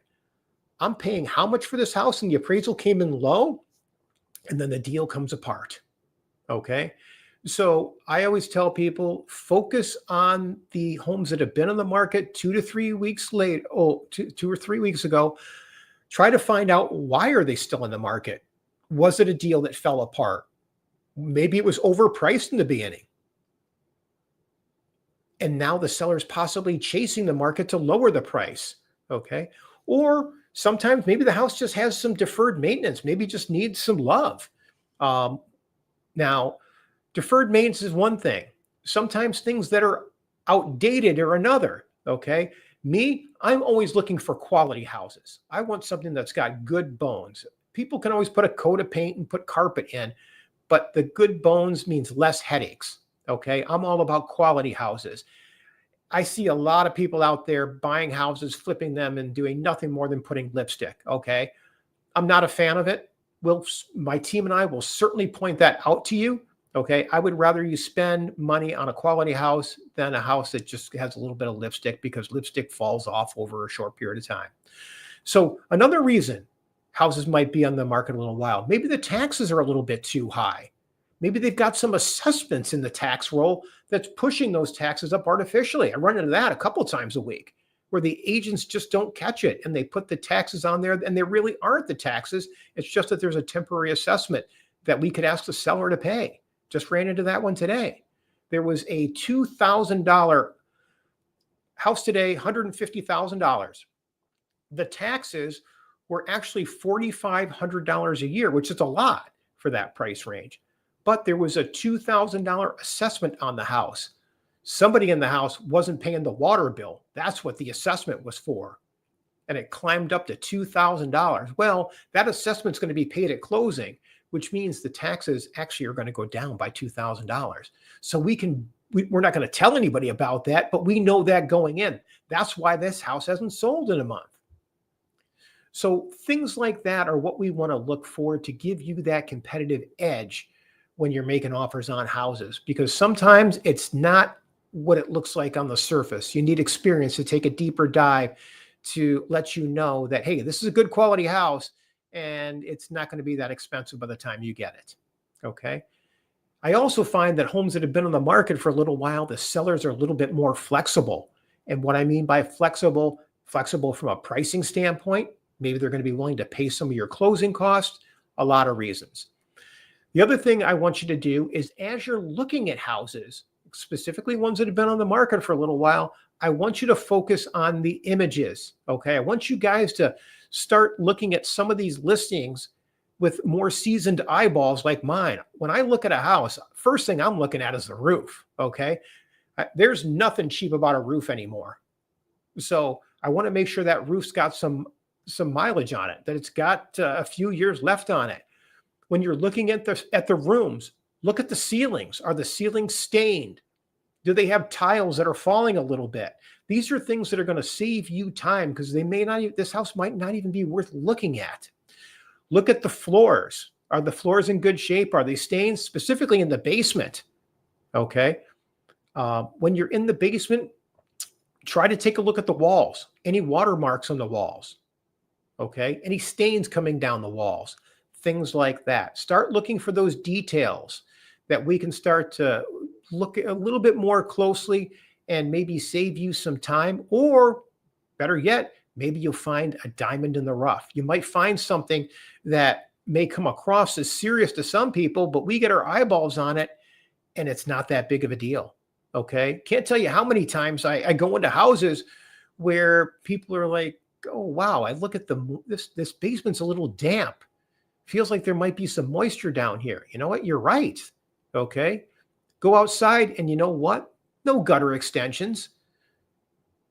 I'm paying how much for this house? And the appraisal came in low, and then the deal comes apart. Okay. So I always tell people, focus on the homes that have been on the market 2 to 3 weeks late. Two or 3 weeks ago. Try to find out, why are they still in the market? Was it a deal that fell apart? Maybe it was overpriced in the beginning. And now the seller's possibly chasing the market to lower the price. Okay. Or sometimes maybe the house just has some deferred maintenance, maybe just needs some love. Now, deferred maintenance is one thing. Sometimes things that are outdated are another. Okay. Me, I'm always looking for quality houses. I want something that's got good bones. People can always put a coat of paint and put carpet in, but the good bones means less headaches. Okay. I'm all about quality houses. I see a lot of people out there buying houses, flipping them, and doing nothing more than putting lipstick. Okay. I'm not a fan of it. My team and I will certainly point that out to you. Okay. I would rather you spend money on a quality house than a house that just has a little bit of lipstick, because lipstick falls off over a short period of time. So another reason houses might be on the market a little while, maybe the taxes are a little bit too high. Maybe they've got some assessments in the tax roll that's pushing those taxes up artificially. I run into that a couple of times a week, where the agents just don't catch it and they put the taxes on there, and they really aren't the taxes. It's just that there's a temporary assessment that we could ask the seller to pay. Just ran into that one today. There was a $2,000 house today, $150,000. The taxes were actually $4,500 a year, which is a lot for that price range. But there was a $2,000 assessment on the house. Somebody in the house wasn't paying the water bill. That's what the assessment was for. And it climbed up to $2,000. Well, that assessment's going to be paid at closing, which means the taxes actually are going to go down by $2,000. So we're not going to tell anybody about that, but we know that going in. That's why this house hasn't sold in a month. So things like that are what we want to look for to give you that competitive edge when you're making offers on houses, because sometimes it's not what it looks like on the surface. You need experience to take a deeper dive to let you know that, hey, this is a good quality house and it's not going to be that expensive by the time you get it. Okay. I also find that homes that have been on the market for a little while, the sellers are a little bit more flexible. And what I mean by flexible from a pricing standpoint, maybe they're going to be willing to pay some of your closing costs, a lot of reasons. The other thing I want you to do is, as you're looking at houses, specifically ones that have been on the market for a little while, I want you to focus on the images. Okay. I want you guys to start looking at some of these listings with more seasoned eyeballs like mine. When I look at a house, first thing I'm looking at is the roof. Okay. There's nothing cheap about a roof anymore. So I want to make sure that roof's got some mileage on it, that it's got a few years left on it. When you're looking at the rooms, look at the ceilings. Are the ceilings stained? Do they have tiles that are falling a little bit? These are things that are going to save you time, because this house might not even be worth looking at. Look at the floors. Are the floors in good shape? Are they stained? Specifically in the basement. Okay. When you're in the basement, try to take a look at the walls. Any watermarks on the walls. Okay. Any stains coming down the walls. Things like that. Start looking for those details that we can start to look at a little bit more closely and maybe save you some time, or better yet, maybe you'll find a diamond in the rough. You might find something that may come across as serious to some people, but we get our eyeballs on it and it's not that big of a deal. Okay. Can't tell you how many times I go into houses where people are like, oh, wow, I look at this basement's a little damp. Feels like there might be some moisture down here. You know what? You're right. Okay. Go outside and you know what? No gutter extensions.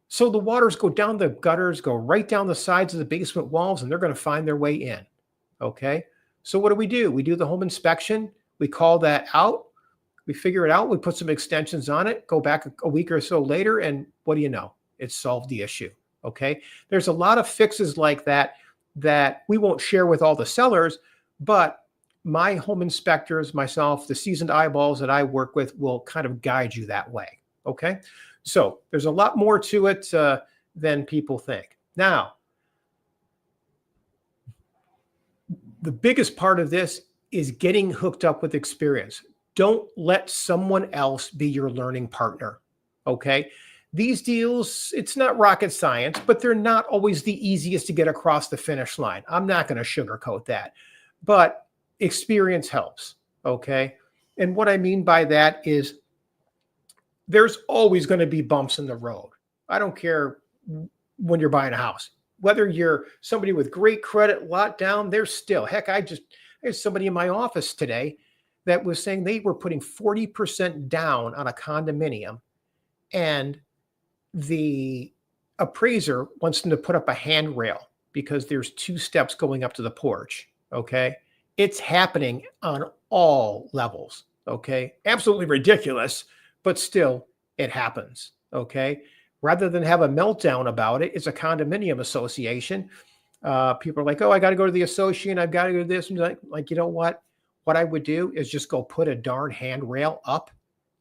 So the waters go down the gutters, go right down the sides of the basement walls, and they're going to find their way in. Okay. So what do? We do the home inspection. We call that out. We figure it out. We put some extensions on it, go back a week or so later, and what do you know? It's solved the issue. Okay. There's a lot of fixes like that we won't share with all the sellers, but my home inspectors, myself, the seasoned eyeballs that I work with will kind of guide you that way. Okay. So there's a lot more to it than people think. Now, the biggest part of this is getting hooked up with experience. Don't let someone else be your learning partner. Okay. These deals, it's not rocket science, but they're not always the easiest to get across the finish line. I'm not going to sugarcoat that, but experience helps. Okay. And what I mean by that is there's always going to be bumps in the road. I don't care when you're buying a house, whether you're somebody with great credit, lot down, there's still, heck, there's somebody in my office today that was saying they were putting 40% down on a condominium, and the appraiser wants them to put up a handrail because there's 2 steps going up to the porch. Okay. It's happening on all levels. Okay. Absolutely ridiculous, but still it happens. Okay. Rather than have a meltdown about it, it's a condominium association. People are like, oh, I got to go to the association. I've got to go to this. And like, you know what? What I would do is just go put a darn handrail up,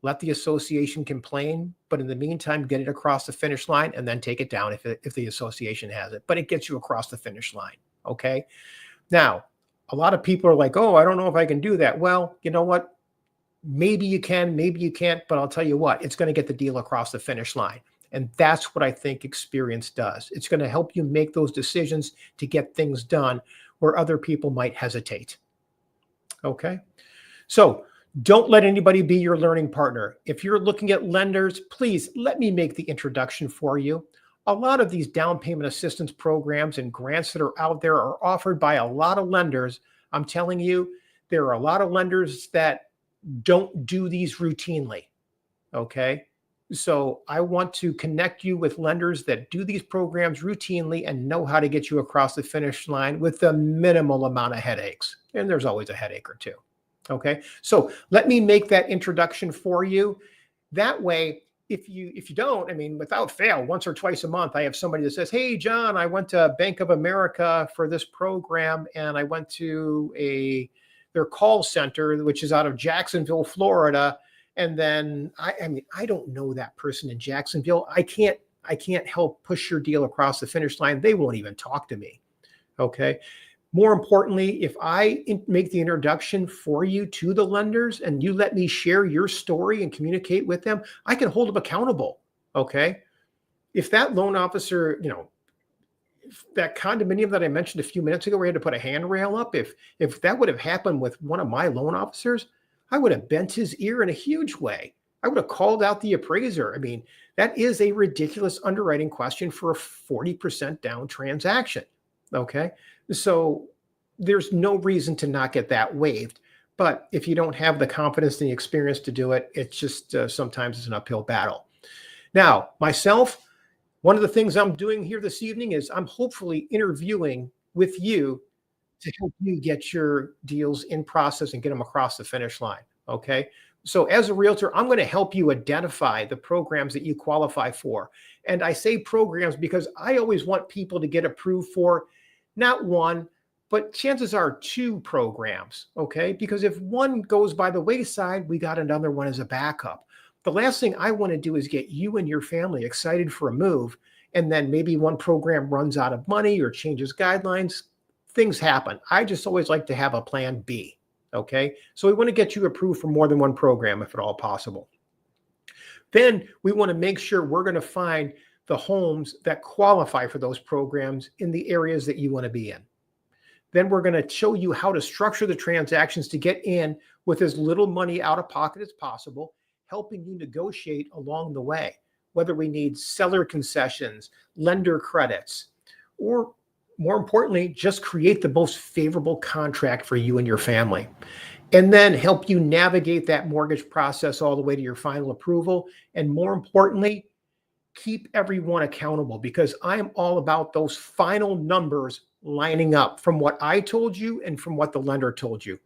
let the association complain, but in the meantime, get it across the finish line and then take it down if the association has it. But it gets you across the finish line. Okay. Now, a lot of people are like, oh, I don't know if I can do that. Well, you know what? Maybe you can, maybe you can't, but I'll tell you what, it's going to get the deal across the finish line. And that's what I think experience does. It's going to help you make those decisions to get things done where other people might hesitate. Okay. So don't let anybody be your learning partner. If you're looking at lenders, please let me make the introduction for you. A lot of these down payment assistance programs and grants that are out there are offered by a lot of lenders. I'm telling you, there are a lot of lenders that don't do these routinely. Okay. So I want to connect you with lenders that do these programs routinely and know how to get you across the finish line with the minimal amount of headaches. And there's always a headache or two. Okay. So let me make that introduction for you. That way, if you don't, I mean, without fail, once or twice a month, I have somebody that says, hey, John, I went to Bank of America for this program, and I went to their call center, which is out of Jacksonville, Florida. And then I don't know that person in Jacksonville. I can't help push your deal across the finish line. They won't even talk to me. Okay. More importantly, if I make the introduction for you to the lenders and you let me share your story and communicate with them, I can hold them accountable. Okay. If that loan officer, if that condominium that I mentioned a few minutes ago, where I had to put a handrail up, if that would have happened with one of my loan officers, I would have bent his ear in a huge way. I would have called out the appraiser. I mean, that is a ridiculous underwriting question for a 40% down transaction. Okay. So there's no reason to not get that waived. But if you don't have the confidence and the experience to do it, it's just sometimes it's an uphill battle. Now, myself, one of the things I'm doing here this evening is I'm hopefully interviewing with you to help you get your deals in process and get them across the finish line. Okay. So as a realtor, I'm going to help you identify the programs that you qualify for. And I say programs because I always want people to get approved for not one, but chances are two programs. Okay. Because if one goes by the wayside, we got another one as a backup. The last thing I want to do is get you and your family excited for a move. And then maybe one program runs out of money or changes guidelines. Things happen. I just always like to have a plan B. Okay. So we want to get you approved for more than one program if at all possible. Then we want to make sure we're going to find the homes that qualify for those programs in the areas that you want to be in. Then we're going to show you how to structure the transactions to get in with as little money out of pocket as possible, helping you negotiate along the way, whether we need seller concessions, lender credits, or more importantly, just create the most favorable contract for you and your family. And then help you navigate that mortgage process all the way to your final approval. And more importantly, keep everyone accountable, because I'm all about those final numbers lining up from what I told you and from what the lender told you.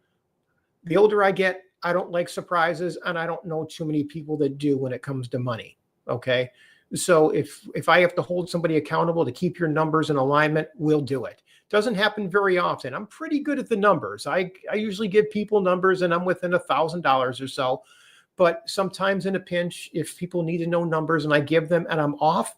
The older I get, I don't like surprises, and I don't know too many people that do when it comes to money. Okay. So if I have to hold somebody accountable to keep your numbers in alignment, we'll do it. Doesn't happen very often. I'm pretty good at the numbers. I usually give people numbers and I'm within $1,000 or so. But sometimes in a pinch, if people need to know numbers and I give them and I'm off,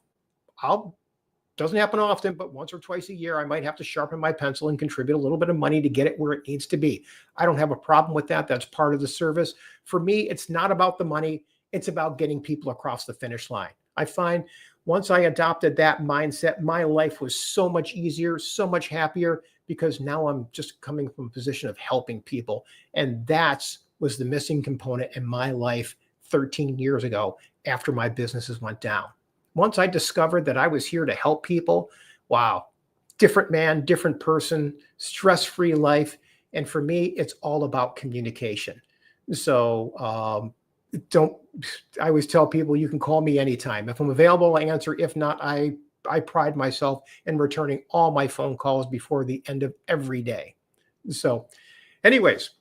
doesn't happen often, but once or twice a year, I might have to sharpen my pencil and contribute a little bit of money to get it where it needs to be. I don't have a problem with that. That's part of the service. For me, it's not about the money. It's about getting people across the finish line. I find once I adopted that mindset, my life was so much easier, so much happier, because now I'm just coming from a position of helping people. And that's was the missing component in my life 13 years ago after my businesses went down. Once I discovered that I was here to help people, wow, different man, different person, stress-free life. And for me, it's all about communication. So I always tell people you can call me anytime. If I'm available, I answer. If not, I pride myself in returning all my phone calls before the end of every day. So anyways,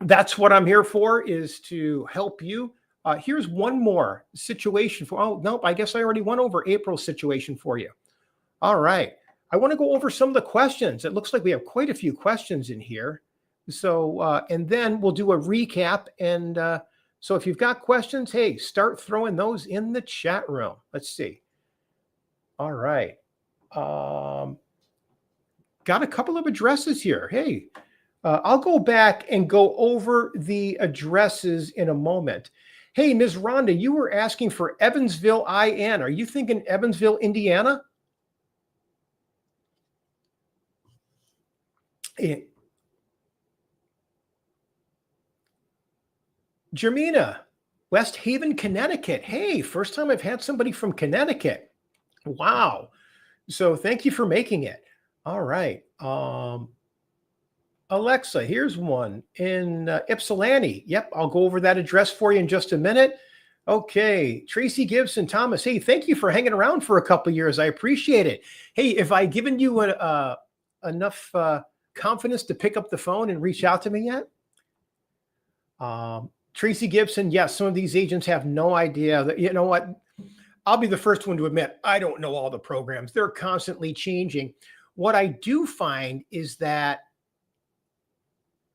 that's what I'm here for, is to help you. Here's one more situation for, oh, nope, I guess I already went over April's situation for you. All right. I want to go over some of the questions. It looks like we have quite a few questions in here. So, and then we'll do a recap. And so if you've got questions, hey, start throwing those in the chat room. Let's see. All right. Got a couple of addresses here. Hey, I'll go back and go over the addresses in a moment. Hey, Ms. Rhonda, you were asking for Evansville, IN. Are you thinking Evansville, Indiana? Jermina, West Haven, Connecticut. Hey, first time I've had somebody from Connecticut. Wow. So thank you for making it. All right. Alexa, here's one in Ypsilanti. Yep, I'll go over that address for you in just a minute. Okay, Tracy Gibson, Thomas. Hey, thank you for hanging around for a couple of years. I appreciate it. Hey, have I given you enough confidence to pick up the phone and reach out to me yet? Tracy Gibson, yes, some of these agents have no idea that, you know what? I'll be the first one to admit, I don't know all the programs. They're constantly changing. What I do find is that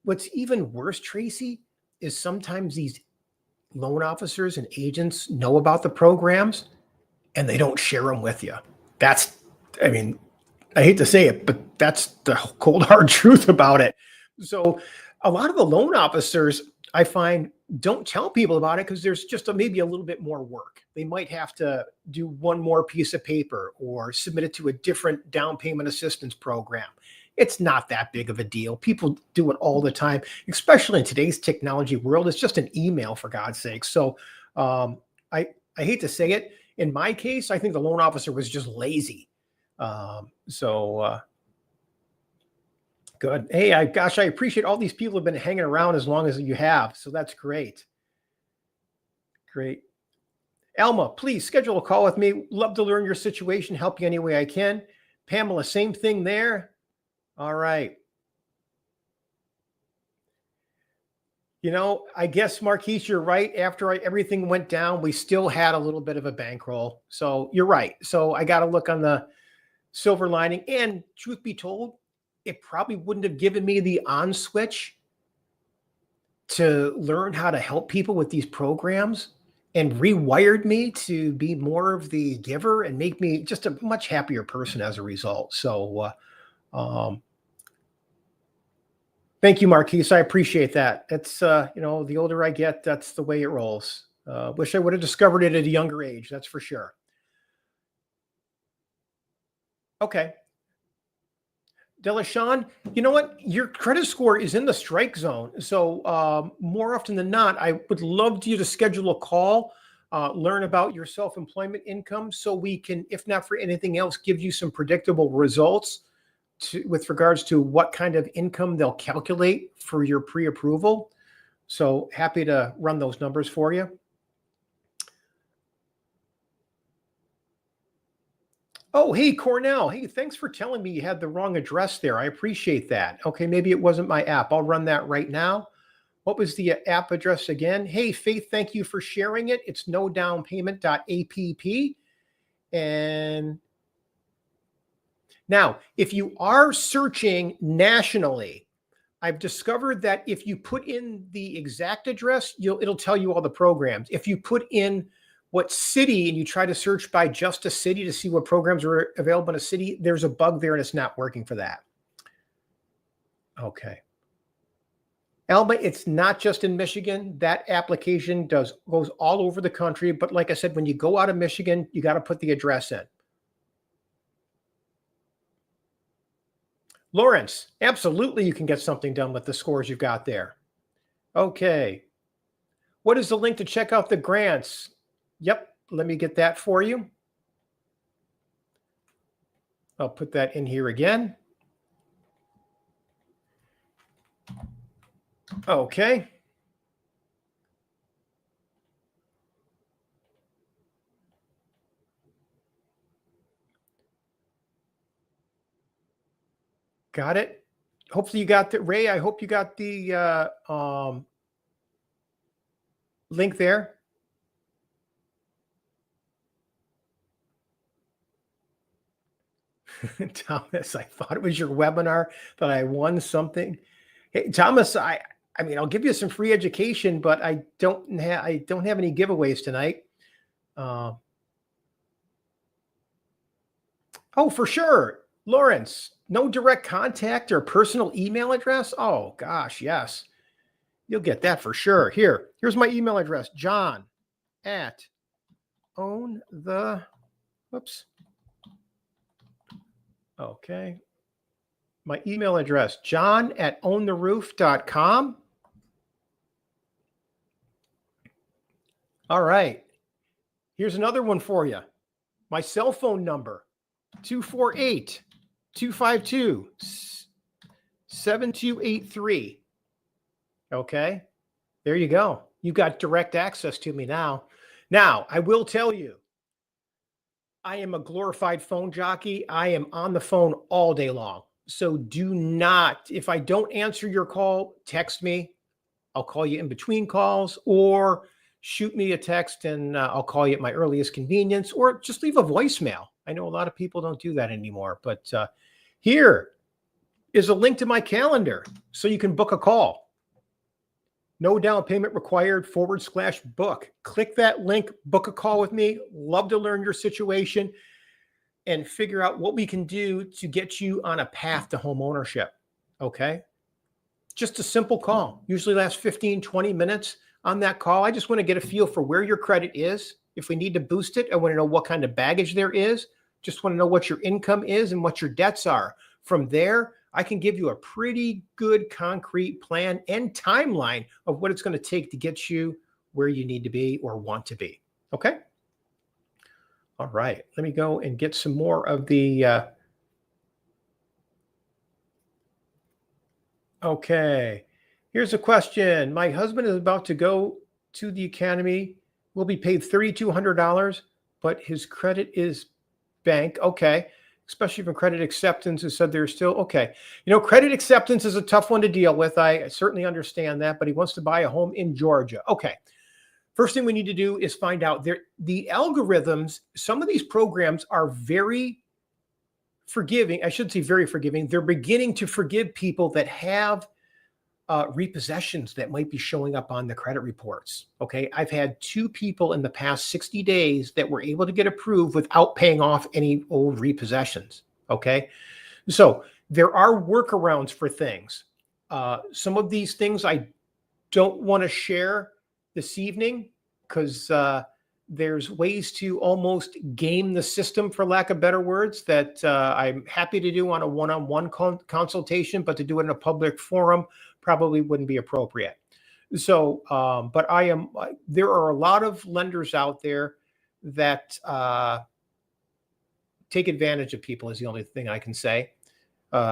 what's even worse, Tracy, is sometimes these loan officers and agents know about the programs and they don't share them with you. That's, I mean, I hate to say it, but that's the cold hard truth about it. So a lot of the loan officers, I find, don't tell people about it because there's just maybe a little bit more work. They might have to do one more piece of paper or submit it to a different down payment assistance program. It's not that big of a deal. People do it all the time, especially in today's technology world. It's just an email, for God's sake. So I hate to say it. In my case, I think the loan officer was just lazy. Good. Hey, I appreciate all these people have been hanging around as long as you have. So that's great. Great. Alma, please schedule a call with me. Love to learn your situation, help you any way I can. Pamela, same thing there. All right. You know, I guess, Marquise, you're right. After everything went down, we still had a little bit of a bankroll. So you're right. So I got to look on the silver lining. And truth be told, it probably wouldn't have given me the on switch to learn how to help people with these programs and rewired me to be more of the giver and make me just a much happier person as a result. So, thank you, Marquise. I appreciate that. It's, you know, the older I get, that's the way it rolls. Wish I would have discovered it at a younger age. That's for sure. Okay. Delashawn, you know what? Your credit score is in the strike zone. So more often than not, I would love you to schedule a call, learn about your self-employment income so we can, if not for anything else, give you some predictable results with regards to what kind of income they'll calculate for your pre-approval. So happy to run those numbers for you. Oh, hey, Cornell. Hey, thanks for telling me you had the wrong address there. I appreciate that. Okay, maybe it wasn't my app. I'll run that right now. What was the app address again? Hey, Faith, thank you for sharing it. It's nodownpayment.app. And now, if you are searching nationally, I've discovered that if you put in the exact address, it'll tell you all the programs. If you put in what city and you try to search by just a city to see what programs are available in a city, there's a bug there and it's not working for that. Okay. Alma, it's not just in Michigan. That application goes all over the country. But like I said, when you go out of Michigan, you got to put the address in. Lawrence, absolutely you can get something done with the scores you've got there. Okay. What is the link to check out the grants? Yep, let me get that for you. I'll put that in here again. Okay. Got it. Hopefully you got the, Ray, I hope you got the link there. Thomas, I thought it was your webinar that I won something. Hey, Thomas, I mean, I'll give you some free education, but I don't have any giveaways tonight. Oh, for sure. Lawrence, no direct contact or personal email address? Oh, gosh, yes. You'll get that for sure. Here's my email address, John at whoops. Okay. My email address, John at owntheroof.com. All right. Here's another one for you. My cell phone number, 248-252-7283. Okay. There you go. You got direct access to me now. Now, I will tell you, I am a glorified phone jockey. I am on the phone all day long. So do not, if I don't answer your call, text me. I'll call you in between calls or shoot me a text and I'll call you at my earliest convenience or just leave a voicemail. I know a lot of people don't do that anymore, but here is a link to my calendar so you can book a call. No down payment required /book. Click that link, book a call with me. Love to learn your situation and figure out what we can do to get you on a path to home ownership. Okay. Just a simple call, usually lasts 15, 20 minutes. On that call, I just want to get a feel for where your credit is. If we need to boost it, I want to know what kind of baggage there is. Just want to know what your income is and what your debts are. From there, I can give you a pretty good concrete plan and timeline of what it's going to take to get you where you need to be or want to be. Okay. All right. Let me go and get some more of the. Okay. Here's a question. My husband is about to go to the academy. Will be paid $3,200, but his credit is bank. Okay. Especially from credit acceptance who said they're still okay. Credit acceptance is a tough one to deal with. I certainly understand that, but he wants to buy a home in Georgia. Okay. First thing we need to do is find out the algorithms. Some of these programs are very forgiving. I should say very forgiving. They're beginning to forgive people that have repossessions that might be showing up on the credit reports. Okay. I've had 2 people in the past 60 days that were able to get approved without paying off any old repossessions. Okay. So there are workarounds for things. Some of these things I don't want to share this evening because there's ways to almost game the system, for lack of better words, that I'm happy to do on a one-on-one consultation, but to do it in a public forum probably wouldn't be appropriate. So, but there are a lot of lenders out there that take advantage of people is the only thing I can say.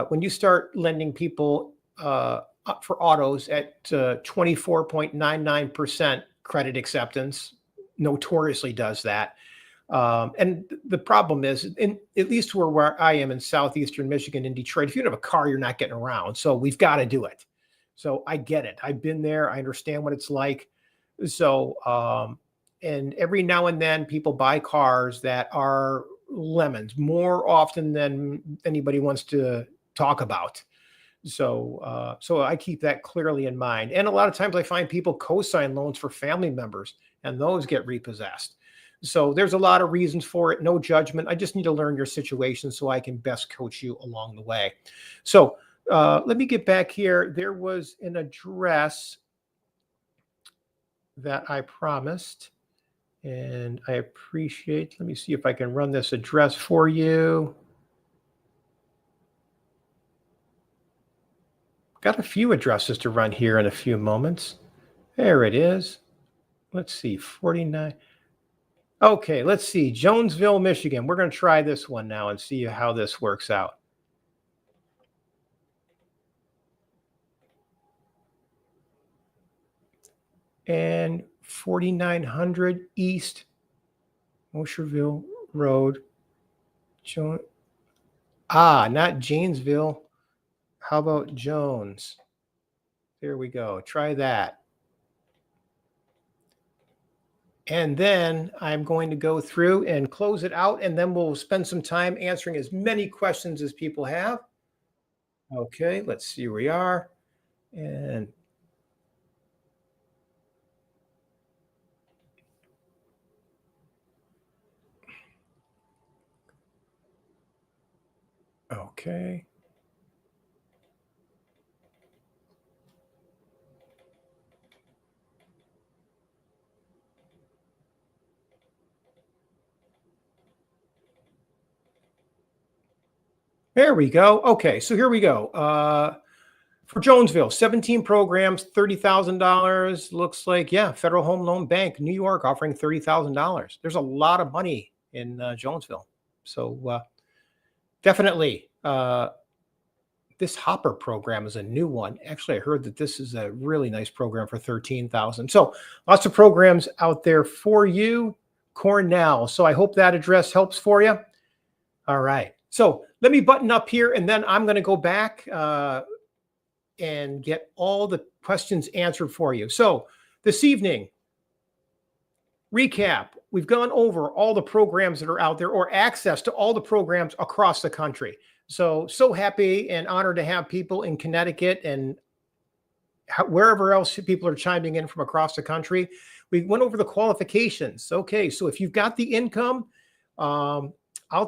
When you start lending people for autos at 24.99% credit acceptance, notoriously does that. And the problem is, at least where I am in southeastern Michigan, in Detroit, if you don't have a car, you're not getting around. So we've got to do it. So I get it. I've been there. I understand what it's like. So, and every now and then people buy cars that are lemons more often than anybody wants to talk about. So, so I keep that clearly in mind. And a lot of times I find people co-sign loans for family members and those get repossessed. So there's a lot of reasons for it. No judgment. I just need to learn your situation so I can best coach you along the way. So let me get back here. There was an address that I promised, and I appreciate. Let me see if I can run this address for you. Got a few addresses to run here in a few moments. There it is. Let's see, 49. Okay, let's see, Jonesville, Michigan. We're going to try this one now and see how this works out. And 4900 East Mosherville Road. Not Janesville. How about Jones? There we go. Try that. And then I'm going to go through and close it out, and then we'll spend some time answering as many questions as people have. Okay, let's see where we are. And okay. There we go. Okay, so here we go. For Jonesville, 17 programs, $30,000. Looks like, yeah, Federal Home Loan Bank, New York, offering $30,000. There's a lot of money in Jonesville. So definitely, this Hopper program is a new one. Actually, I heard that this is a really nice program for $13,000. So lots of programs out there for you. Cornell. So I hope that address helps for you. All right. So let me button up here, and then I'm going to go back and get all the questions answered for you. So this evening, recap. We've gone over all the programs that are out there, or access to all the programs across the country. So happy and honored to have people in Connecticut and wherever else people are chiming in from across the country. We went over the qualifications. Okay, so if you've got the income, I'll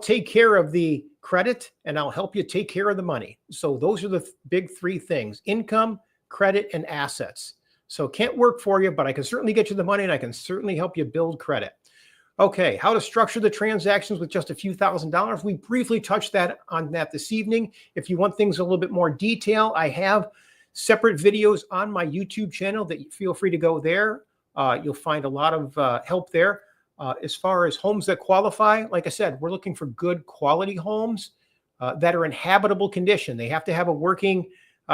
take care of the credit and I'll help you take care of the money. So those are the big 3 things: income, credit, and assets. So can't work for you, but I can certainly get you the money and I can certainly help you build credit. Okay, how to structure the transactions with just a few $1,000s. We briefly touched on that this evening. If you want things a little bit more detail, I have separate videos on my YouTube channel that you feel free to go there. You'll find a lot of help there. As far as homes that qualify, like I said, we're looking for good quality homes that are in habitable condition. They have to have a working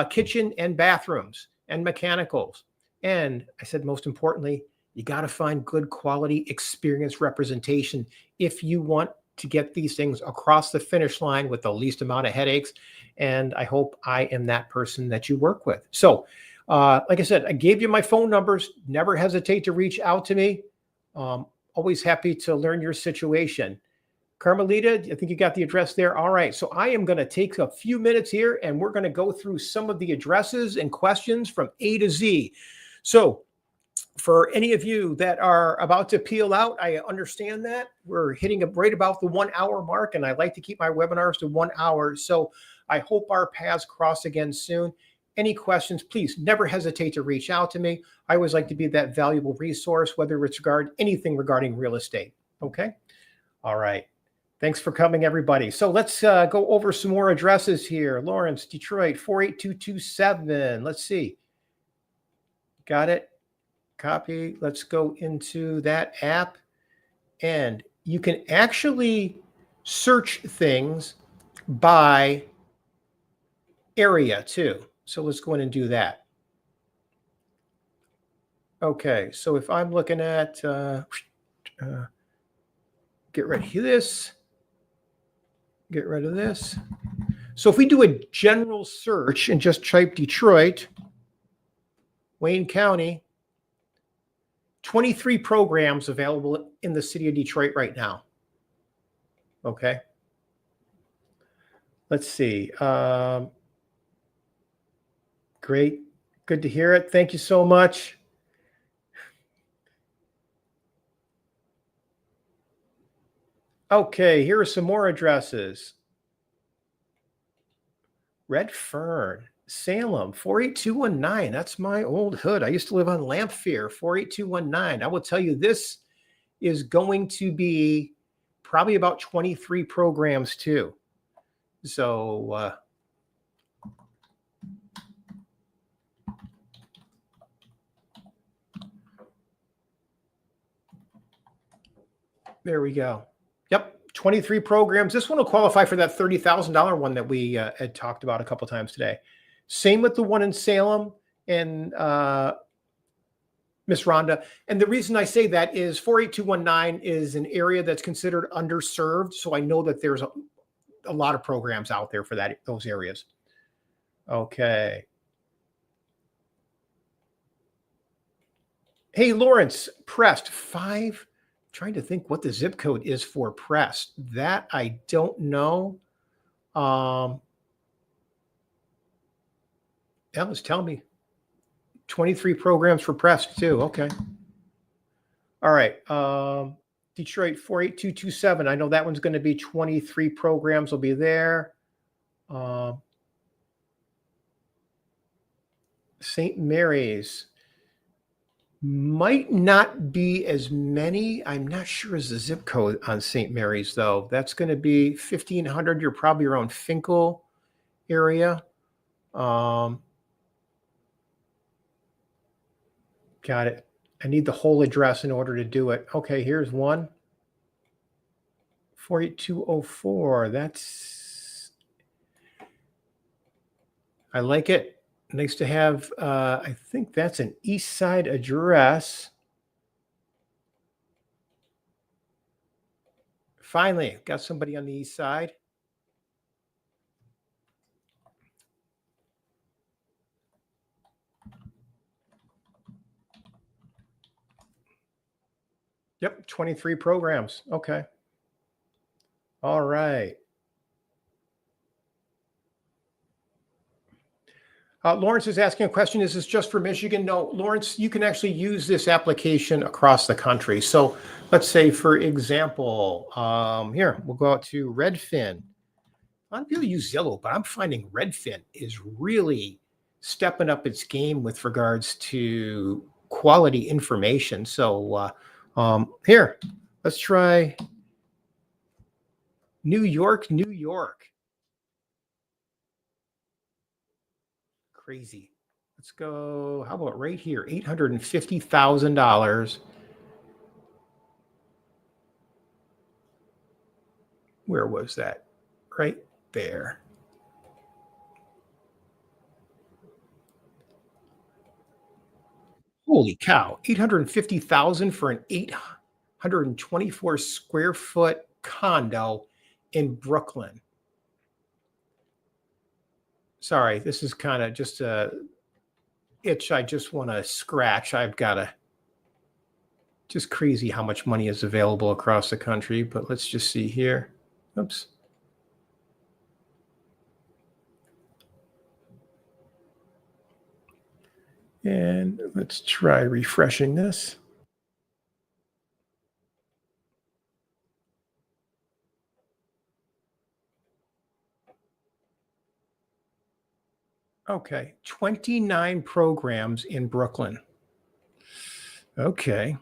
kitchen and bathrooms and mechanicals. And I said, most importantly, you got to find good quality experience representation if you want to get these things across the finish line with the least amount of headaches. And I hope I am that person that you work with. So, like I said, I gave you my phone numbers. Never hesitate to reach out to me. Always happy to learn your situation. Carmelita, I think you got the address there. All right. So I am going to take a few minutes here and we're going to go through some of the addresses and questions from A to Z. So for any of you that are about to peel out, I understand that we're hitting right about the 1 hour mark, and I like to keep my webinars to 1 hour. So I hope our paths cross again soon. Any questions, please never hesitate to reach out to me. I always like to be that valuable resource, whether it's anything regarding real estate. Okay. All right. Thanks for coming, everybody. So let's go over some more addresses here. Lawrence, Detroit, 48227. Let's see. Got it. Copy. Let's go into that app. And you can actually search things by area too. So let's go in and do that. Okay. So if I'm looking at, get rid of this. Get rid of this. So if we do a general search and just type Detroit, Wayne County, 23 programs available in the city of Detroit right now. Okay. Let's see. Great. Good to hear it. Thank you so much. Okay, here are some more addresses. Red Fern, Salem, 48219. That's my old hood. I used to live on Lamphere, 48219. I will tell you, this is going to be probably about 23 programs too. So, there we go. Yep, 23 programs. This one will qualify for that $30,000 one that we had talked about a couple times today. Same with the one in Salem and Miss Rhonda. And the reason I say that is 48219 is an area that's considered underserved. So I know that there's a lot of programs out there for those areas. Okay. Hey, Lawrence, Prest, 5. Trying to think what the zip code is for Prest. That I don't know. Ellis, tell me. 23 programs for Prest too. Okay. All right. Detroit 48227. I know that one's going to be 23 programs will be there. St. Mary's. Might not be as many. I'm not sure as the zip code on St. Mary's, though. That's going to be 1,500. You're probably around Finkel area. Got it. I need the whole address in order to do it. Okay, here's one. 48204. I like it. Nice to have, I think that's an East Side address. Finally, got somebody on the East Side. Yep, 23 programs. Okay. All right. Lawrence is asking a question. Is this just for Michigan? No, Lawrence, you can actually use this application across the country. So let's say, for example, here, we'll go out to Redfin. A lot of people use Zillow, but I'm finding Redfin is really stepping up its game with regards to quality information. So here, let's try New York, New York. Crazy. Let's go. How about right here? $850,000. Where was that? Right there. Holy cow. 850,000 for an 824 square foot condo in Brooklyn. Sorry, this is kind of just a itch I just want to scratch. I've got to just crazy how much money is available across the country, but let's just see here. Oops. And let's try refreshing this. Okay, 29 programs in Brooklyn. Okay.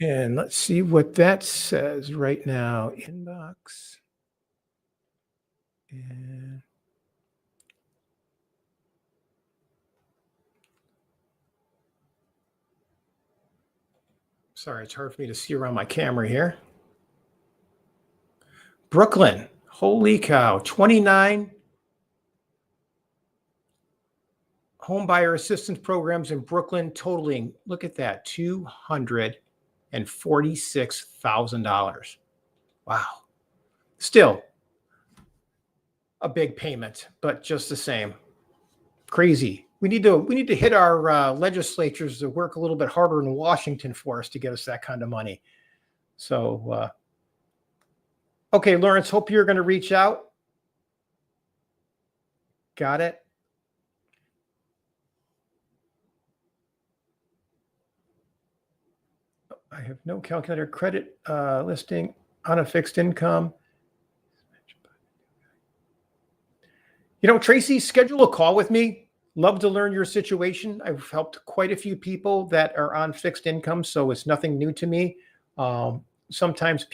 And let's see what that says right now. Inbox. And sorry, it's hard for me to see around my camera here. Brooklyn. Holy cow. 29 home buyer assistance programs in Brooklyn totaling, look at that, $246,000. Wow. Still a big payment, but just the same. Crazy. We need to hit our legislatures to work a little bit harder in Washington for us to get us that kind of money. So, okay, Lawrence, hope you're going to reach out. Got it. I have no calculator credit listing on a fixed income. You know, Tracy, schedule a call with me. Love to learn your situation. I've helped quite a few people that are on fixed income, so it's nothing new to me. Sometimes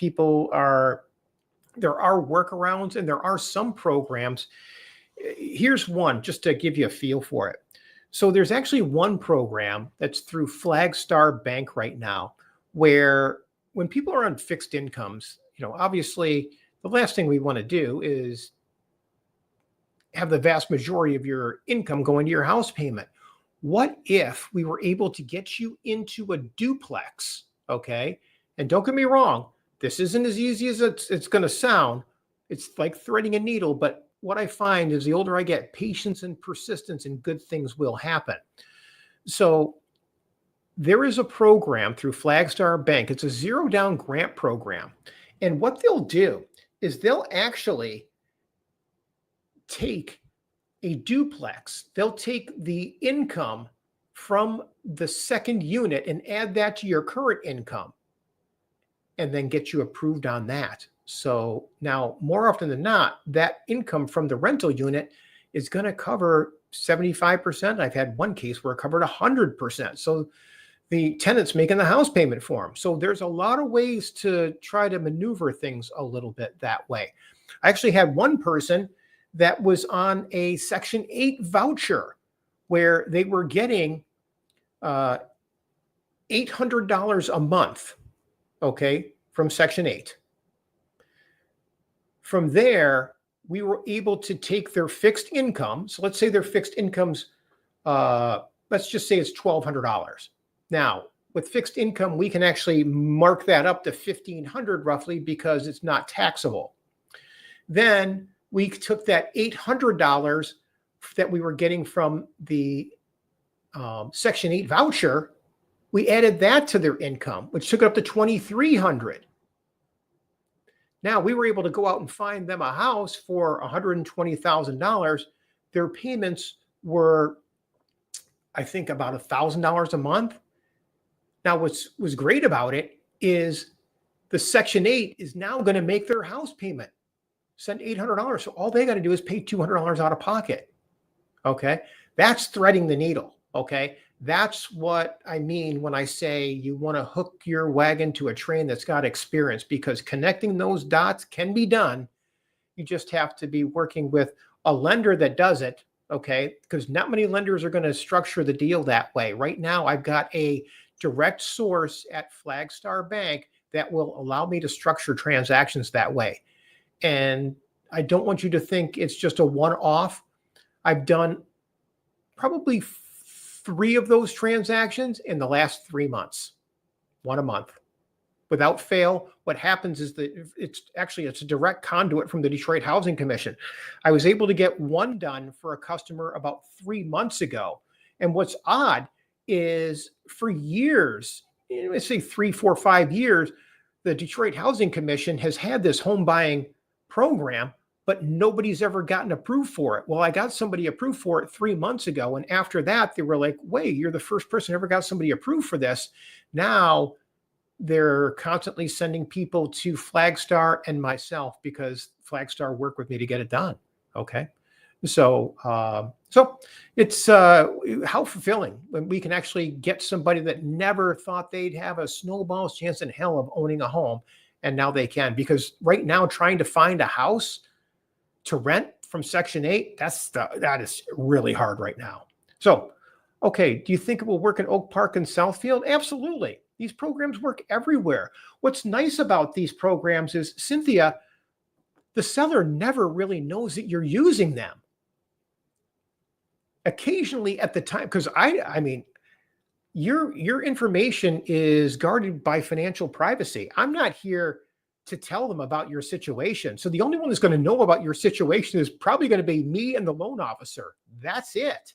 there are workarounds and there are some programs. Here's one just to give you a feel for it. So there's actually one program that's through Flagstar Bank right now, where when people are on fixed incomes, you know, obviously the last thing we want to do is have the vast majority of your income go into your house payment. What if we were able to get you into a duplex? Okay. And don't get me wrong, this isn't as easy as it's going to sound. It's like threading a needle. But what I find is the older I get, patience and persistence and good things will happen. So there is a program through Flagstar Bank. It's a zero down grant program. And what they'll do is they'll actually take a duplex. They'll take the income from the second unit and add that to your current income and then get you approved on that. So now, more often than not, that income from the rental unit is going to cover 75%. I've had one case where it covered 100%. So the tenant's making the house payment for them. So there's a lot of ways to try to maneuver things a little bit that way. I actually had one person that was on a Section 8 voucher where they were getting $800 a month, okay, from Section 8. From there, we were able to take their fixed income. So let's say their fixed income's, let's just say it's $1,200. Now, with fixed income, we can actually mark that up to $1,500 roughly because it's not taxable. Then we took that $800 that we were getting from the Section 8 voucher. We added that to their income, which took it up to $2,300. Now we were able to go out and find them a house for $120,000. Their payments were, I think, about $1,000 a month. Now, what was great about it is the Section 8 is now going to make their house payment. Send $800. So all they got to do is pay $200 out of pocket. Okay. That's threading the needle. Okay. That's what I mean when I say you want to hook your wagon to a train that's got experience, because connecting those dots can be done. You just have to be working with a lender that does it, okay? Because not many lenders are going to structure the deal that way. Right now, I've got a direct source at Flagstar Bank that will allow me to structure transactions that way. And I don't want you to think it's just a one-off. I've done probably 3 of those transactions in the last 3 months, 1 a month. Without fail, what happens is that it's a direct conduit from the Detroit Housing Commission. I was able to get one done for a customer about 3 months ago. And what's odd is for years, let's say 3, 4, 5 years, the Detroit Housing Commission has had this home buying program, but nobody's ever gotten approved for it. Well, I got somebody approved for it 3 months ago. And after that, they were like, wait, you're the first person who ever got somebody approved for this. Now they're constantly sending people to Flagstar and myself because Flagstar worked with me to get it done. Okay. So it's how fulfilling when we can actually get somebody that never thought they'd have a snowball's chance in hell of owning a home. And now they can, because right now trying to find a house to rent from Section 8, that is really hard right now. So, okay, do you think it will work in Oak Park and Southfield? Absolutely. These programs work everywhere. What's nice about these programs is, Cynthia, the seller never really knows that you're using them. Occasionally at the time, because I mean, your information is guarded by financial privacy. I'm not here to tell them about your situation. So the only one that's going to know about your situation is probably going to be me and the loan officer. That's it.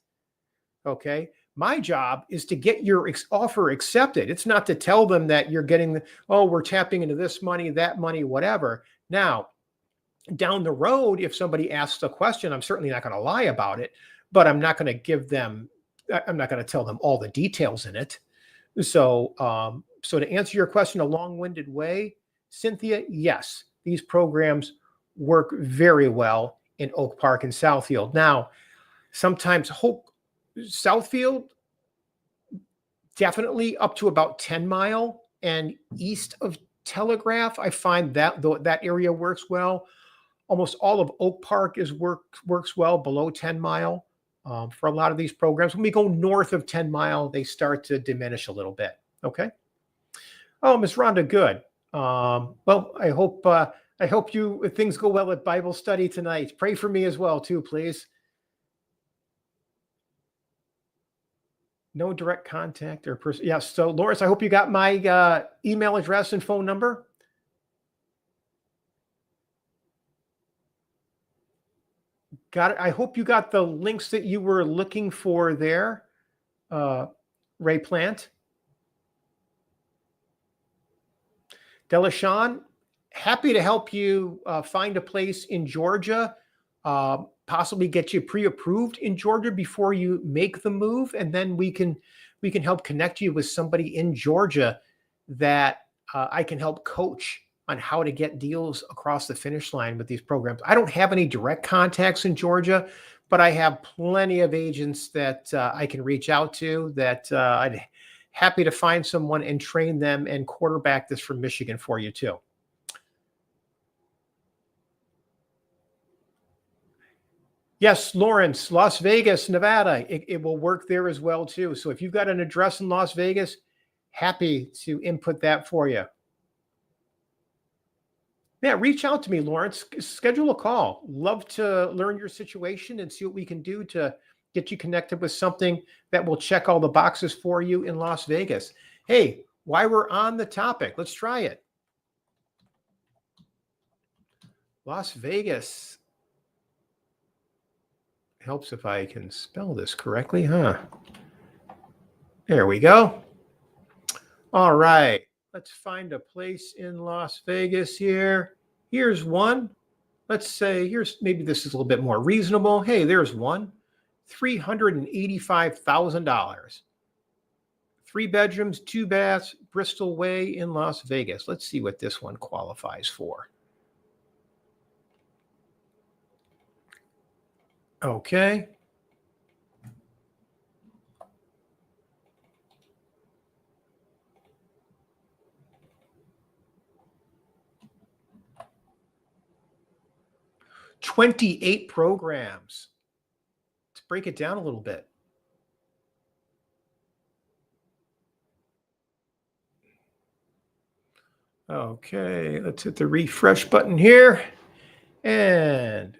Okay. My job is to get your offer accepted. It's not to tell them that you're getting, we're tapping into this money, that money, whatever. Now, down the road, if somebody asks a question, I'm certainly not going to lie about it, but I'm not going to tell them all the details in it. So to answer your question a long-winded way, Cynthia, yes, these programs work very well in Oak Park and Southfield. Now, sometimes Southfield, definitely up to about 10 Mile and east of Telegraph, I find that that area works well. Almost all of Oak Park works well below 10 Mile for a lot of these programs. When we go north of 10 Mile, they start to diminish a little bit. Okay. Oh, Miss Rhonda, good. Well, I hope things go well at Bible study tonight. Pray for me as well, too, please. No direct contact or person. Yes. So, Loris, I hope you got my email address and phone number. Got it. I hope you got the links that you were looking for there, Ray Plant. Delashawn, happy to help you find a place in Georgia, possibly get you pre-approved in Georgia before you make the move, and then we can help connect you with somebody in Georgia that I can help coach on how to get deals across the finish line with these programs. I don't have any direct contacts in Georgia, but I have plenty of agents that I can reach out to that I'd happy to find someone and train them and quarterback this from Michigan for you too. Yes, Lawrence, Las Vegas, Nevada, it will work there as well too. So if you've got an address in Las Vegas, happy to input that for you. Yeah, reach out to me, Lawrence. Schedule a call. Love to learn your situation and see what we can do to get you connected with something that will check all the boxes for you in Las Vegas. Hey, while we're on the topic, let's try it. Las Vegas. Helps if I can spell this correctly, huh? There we go. All right. Let's find a place in Las Vegas here. Here's one. Let's say maybe this is a little bit more reasonable. Hey, there's one. $385,000. 3 bedrooms, 2 baths, Bristol Way in Las Vegas. Let's see what this one qualifies for. Okay. 28 programs. Let's break it down a little bit. Okay, let's hit the refresh button here. And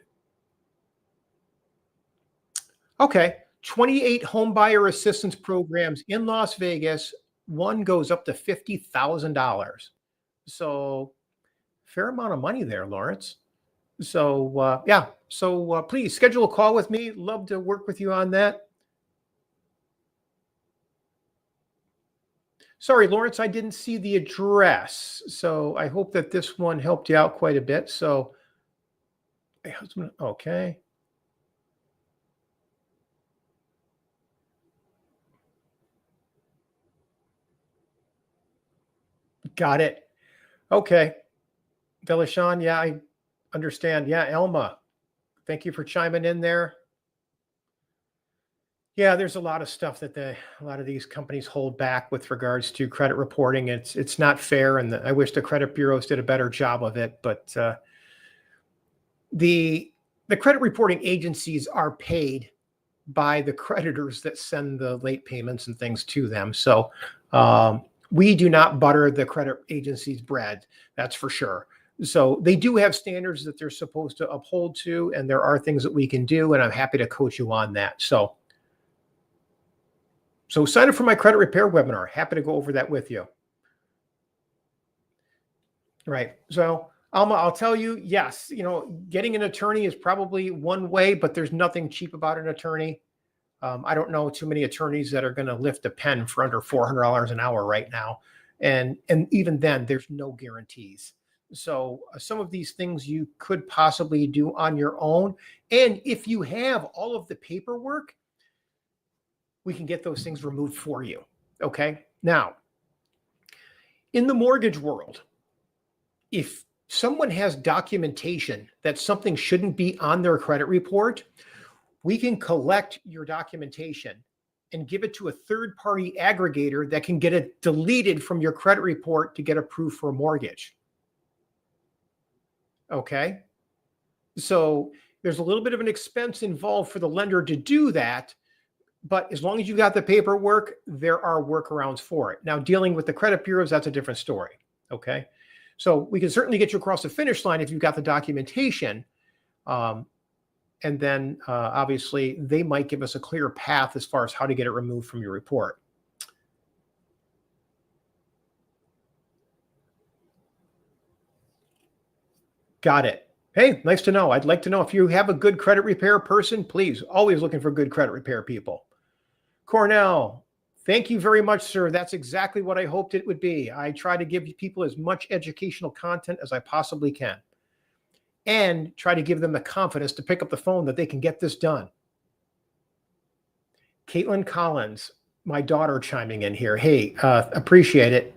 okay, 28 home buyer assistance programs in Las Vegas. One goes up to $50,000. So fair amount of money there, Lawrence. So yeah, so please schedule a call with me. Love to work with you on that. Sorry, Lawrence, I didn't see the address. So I hope that this one helped you out quite a bit. So, okay. Got it. Okay. Delishan, yeah, I understand. Yeah, Elma, thank you for chiming in there. Yeah, there's a lot of stuff that a lot of these companies hold back with regards to credit reporting. It's not fair, and I wish the credit bureaus did a better job of it. But the credit reporting agencies are paid by the creditors that send the late payments and things to them. So we do not butter the credit agency's bread. That's for sure. So they do have standards that they're supposed to uphold to, and there are things that we can do, and I'm happy to coach you on that. So sign up for my credit repair webinar. Happy to go over that with you. Right. So Alma, I'll tell you, yes, getting an attorney is probably one way, but there's nothing cheap about an attorney. I don't know too many attorneys that are going to lift a pen for under $400 an hour right now. And even then, there's no guarantees. So some of these things you could possibly do on your own. And if you have all of the paperwork, we can get those things removed for you. Okay. Now, in the mortgage world, if someone has documentation that something shouldn't be on their credit report, we can collect your documentation and give it to a third-party aggregator that can get it deleted from your credit report to get approved for a mortgage. Okay. So there's a little bit of an expense involved for the lender to do that. But as long as you got the paperwork, there are workarounds for it. Now, dealing with the credit bureaus, that's a different story. Okay. So we can certainly get you across the finish line if you've got the documentation. And then obviously they might give us a clear path as far as how to get it removed from your report. Got it. Hey, nice to know. I'd like to know if you have a good credit repair person, please. Always looking for good credit repair people. Cornell, thank you very much, sir. That's exactly what I hoped it would be. I try to give people as much educational content as I possibly can and try to give them the confidence to pick up the phone that they can get this done. Caitlin Collins, my daughter, chiming in here. Hey, appreciate it.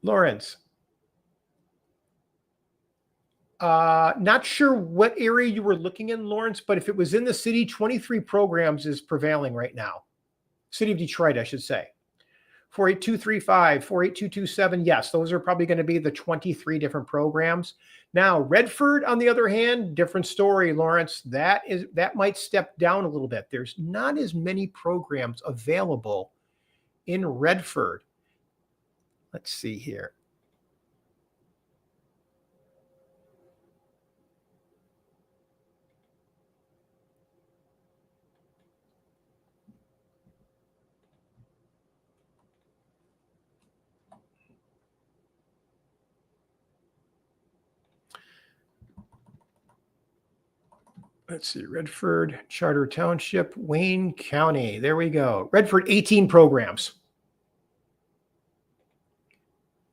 Lawrence, not sure what area you were looking in, Lawrence, but if it was in the city, 23 programs is prevailing right now. City of Detroit, I should say. 48235, 48227. Yes, those are probably going to be the 23 different programs. Now, Redford, on the other hand, different story, Lawrence. That might step down a little bit. There's not as many programs available in Redford. Let's see here. Let's see, Redford, Charter Township, Wayne County. There we go. Redford, 18 programs.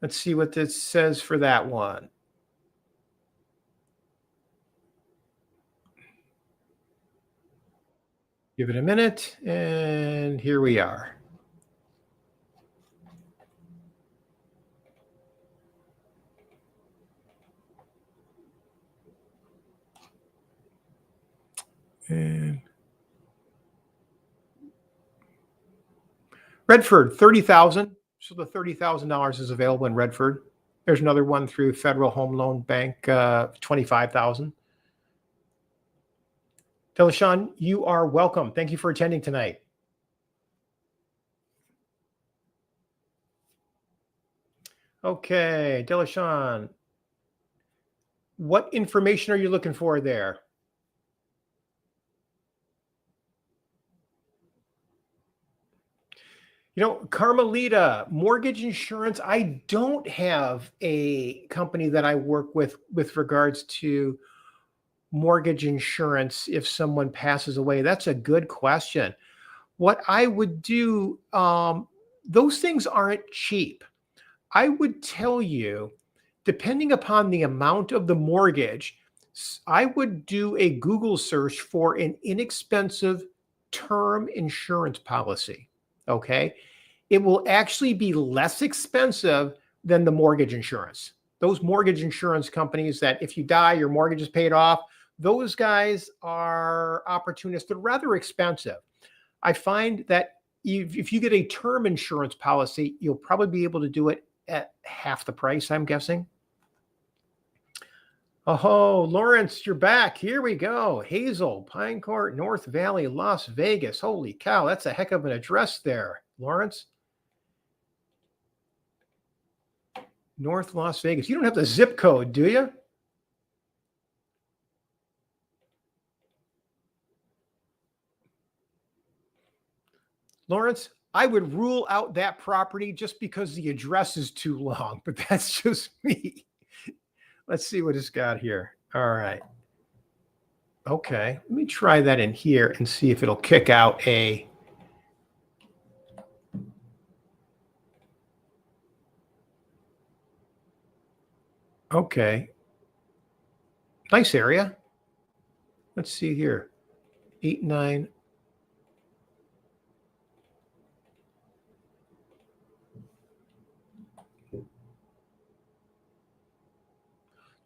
Let's see what this says for that one. Give it a minute, and here we are. And Redford, 30,000. So the $30,000 is available in Redford. There's another one through Federal Home Loan Bank, 25,000. Delashawn, you are welcome. Thank you for attending tonight. Okay, Delashawn, what information are you looking for there? You know, Carmelita, mortgage insurance, I don't have a company that I work with regards to mortgage insurance if someone passes away. That's a good question. What I would do, those things aren't cheap. I would tell you, depending upon the amount of the mortgage, I would do a Google search for an inexpensive term insurance policy. Okay. It will actually be less expensive than the mortgage insurance. Those mortgage insurance companies that if you die, your mortgage is paid off, those guys are opportunists. They're rather expensive. I find that if you get a term insurance policy, you'll probably be able to do it at half the price, I'm guessing. Oh, Lawrence, you're back. Here we go. Hazel, Pine Court, North Valley, Las Vegas. Holy cow, that's a heck of an address there, Lawrence. North Las Vegas. You don't have the zip code, do you? Lawrence, I would rule out that property just because the address is too long, but that's just me. Let's see what it's got here. All right. Okay. Let me try that in here and see if it'll kick out a. Okay. Nice area. Let's see here. 89.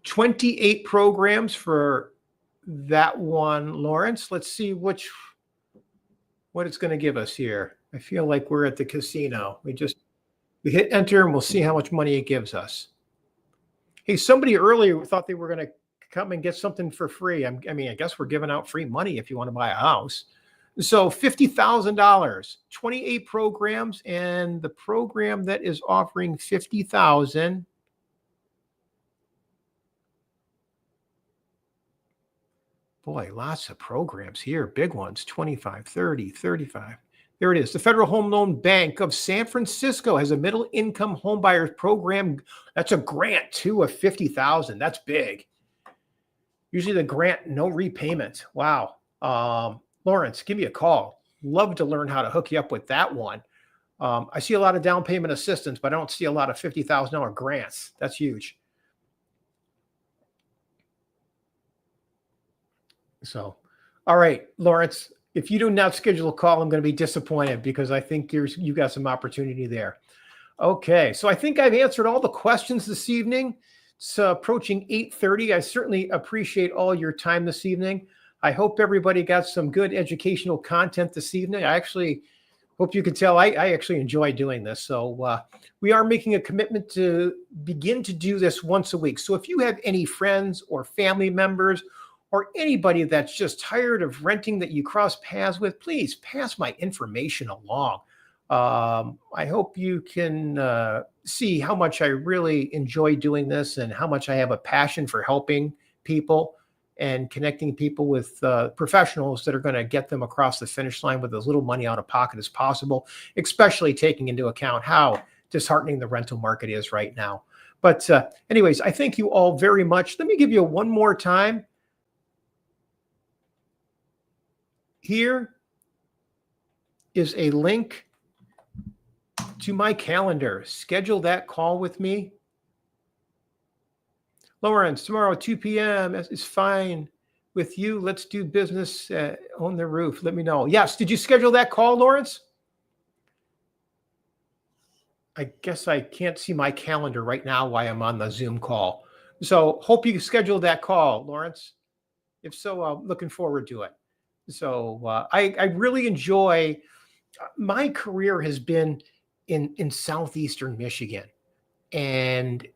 $28 programs for that one, Lawrence. Let's see what it's going to give us here. I feel like we're at the casino. We hit enter and we'll see how much money it gives us. Hey, somebody earlier thought they were going to come and get something for free. I mean, I guess we're giving out free money if you want to buy a house. So $50,000, 28 programs, and the program that is offering $50,000. Boy, lots of programs here. Big ones, 25, 30, 35. There it is. The Federal Home Loan Bank of San Francisco has a middle income home buyers program. That's a grant too of $50,000. That's big. Usually the grant, no repayment. Wow. Lawrence, give me a call. Love to learn how to hook you up with that one. I see a lot of down payment assistance, but I don't see a lot of $50,000 grants. That's huge. So, all right, Lawrence, if you do not schedule a call, I'm going to be disappointed because I think you got some opportunity there. Okay, so I think I've answered all the questions this evening. It's approaching 8:30. I certainly appreciate all your time this evening. I hope everybody got some good educational content this evening. I actually hope you could tell I actually enjoy doing this. So we are making a commitment to begin to do this once a week. So if you have any friends or family members or anybody that's just tired of renting that you cross paths with, please pass my information along. I hope you can see how much I really enjoy doing this and how much I have a passion for helping people and connecting people with professionals that are going to get them across the finish line with as little money out of pocket as possible, especially taking into account how disheartening the rental market is right now. But anyways, I thank you all very much. Let me give you one more time. Here is a link to my calendar. Schedule that call with me. Lawrence, tomorrow at 2 p.m. is fine with you. Let's do business on the roof. Let me know. Yes. Did you schedule that call, Lawrence? I guess I can't see my calendar right now while I'm on the Zoom call. So hope you scheduled that call, Lawrence. If so, I'm looking forward to it. So I really enjoy, my career has been in southeastern Michigan. And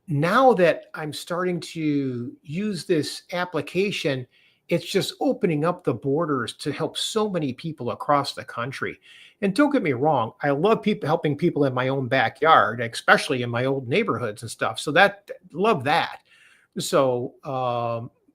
now that I'm starting to use this application, it's just opening up the borders to help so many people across the country. And don't get me wrong, I love people helping people in my own backyard, especially in my old neighborhoods and stuff. So that love that. So,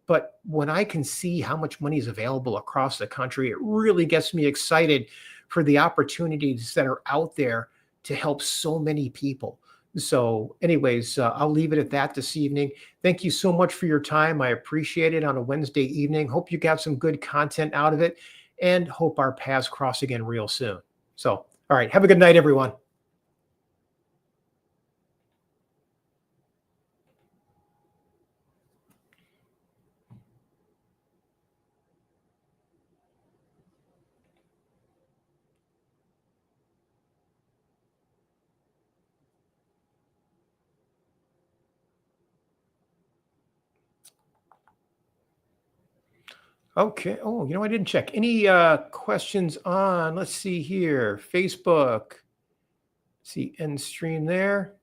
but when I can see how much money is available across the country, it really gets me excited for the opportunities that are out there to help so many people. So, anyways, I'll leave it at that this evening. Thank you so much for your time. I appreciate it on a Wednesday evening. Hope you got some good content out of it and hope our paths cross again real soon. So, all right, have a good night, everyone. Okay. Oh, I didn't check. Any questions on, let's see here, Facebook. See end stream there.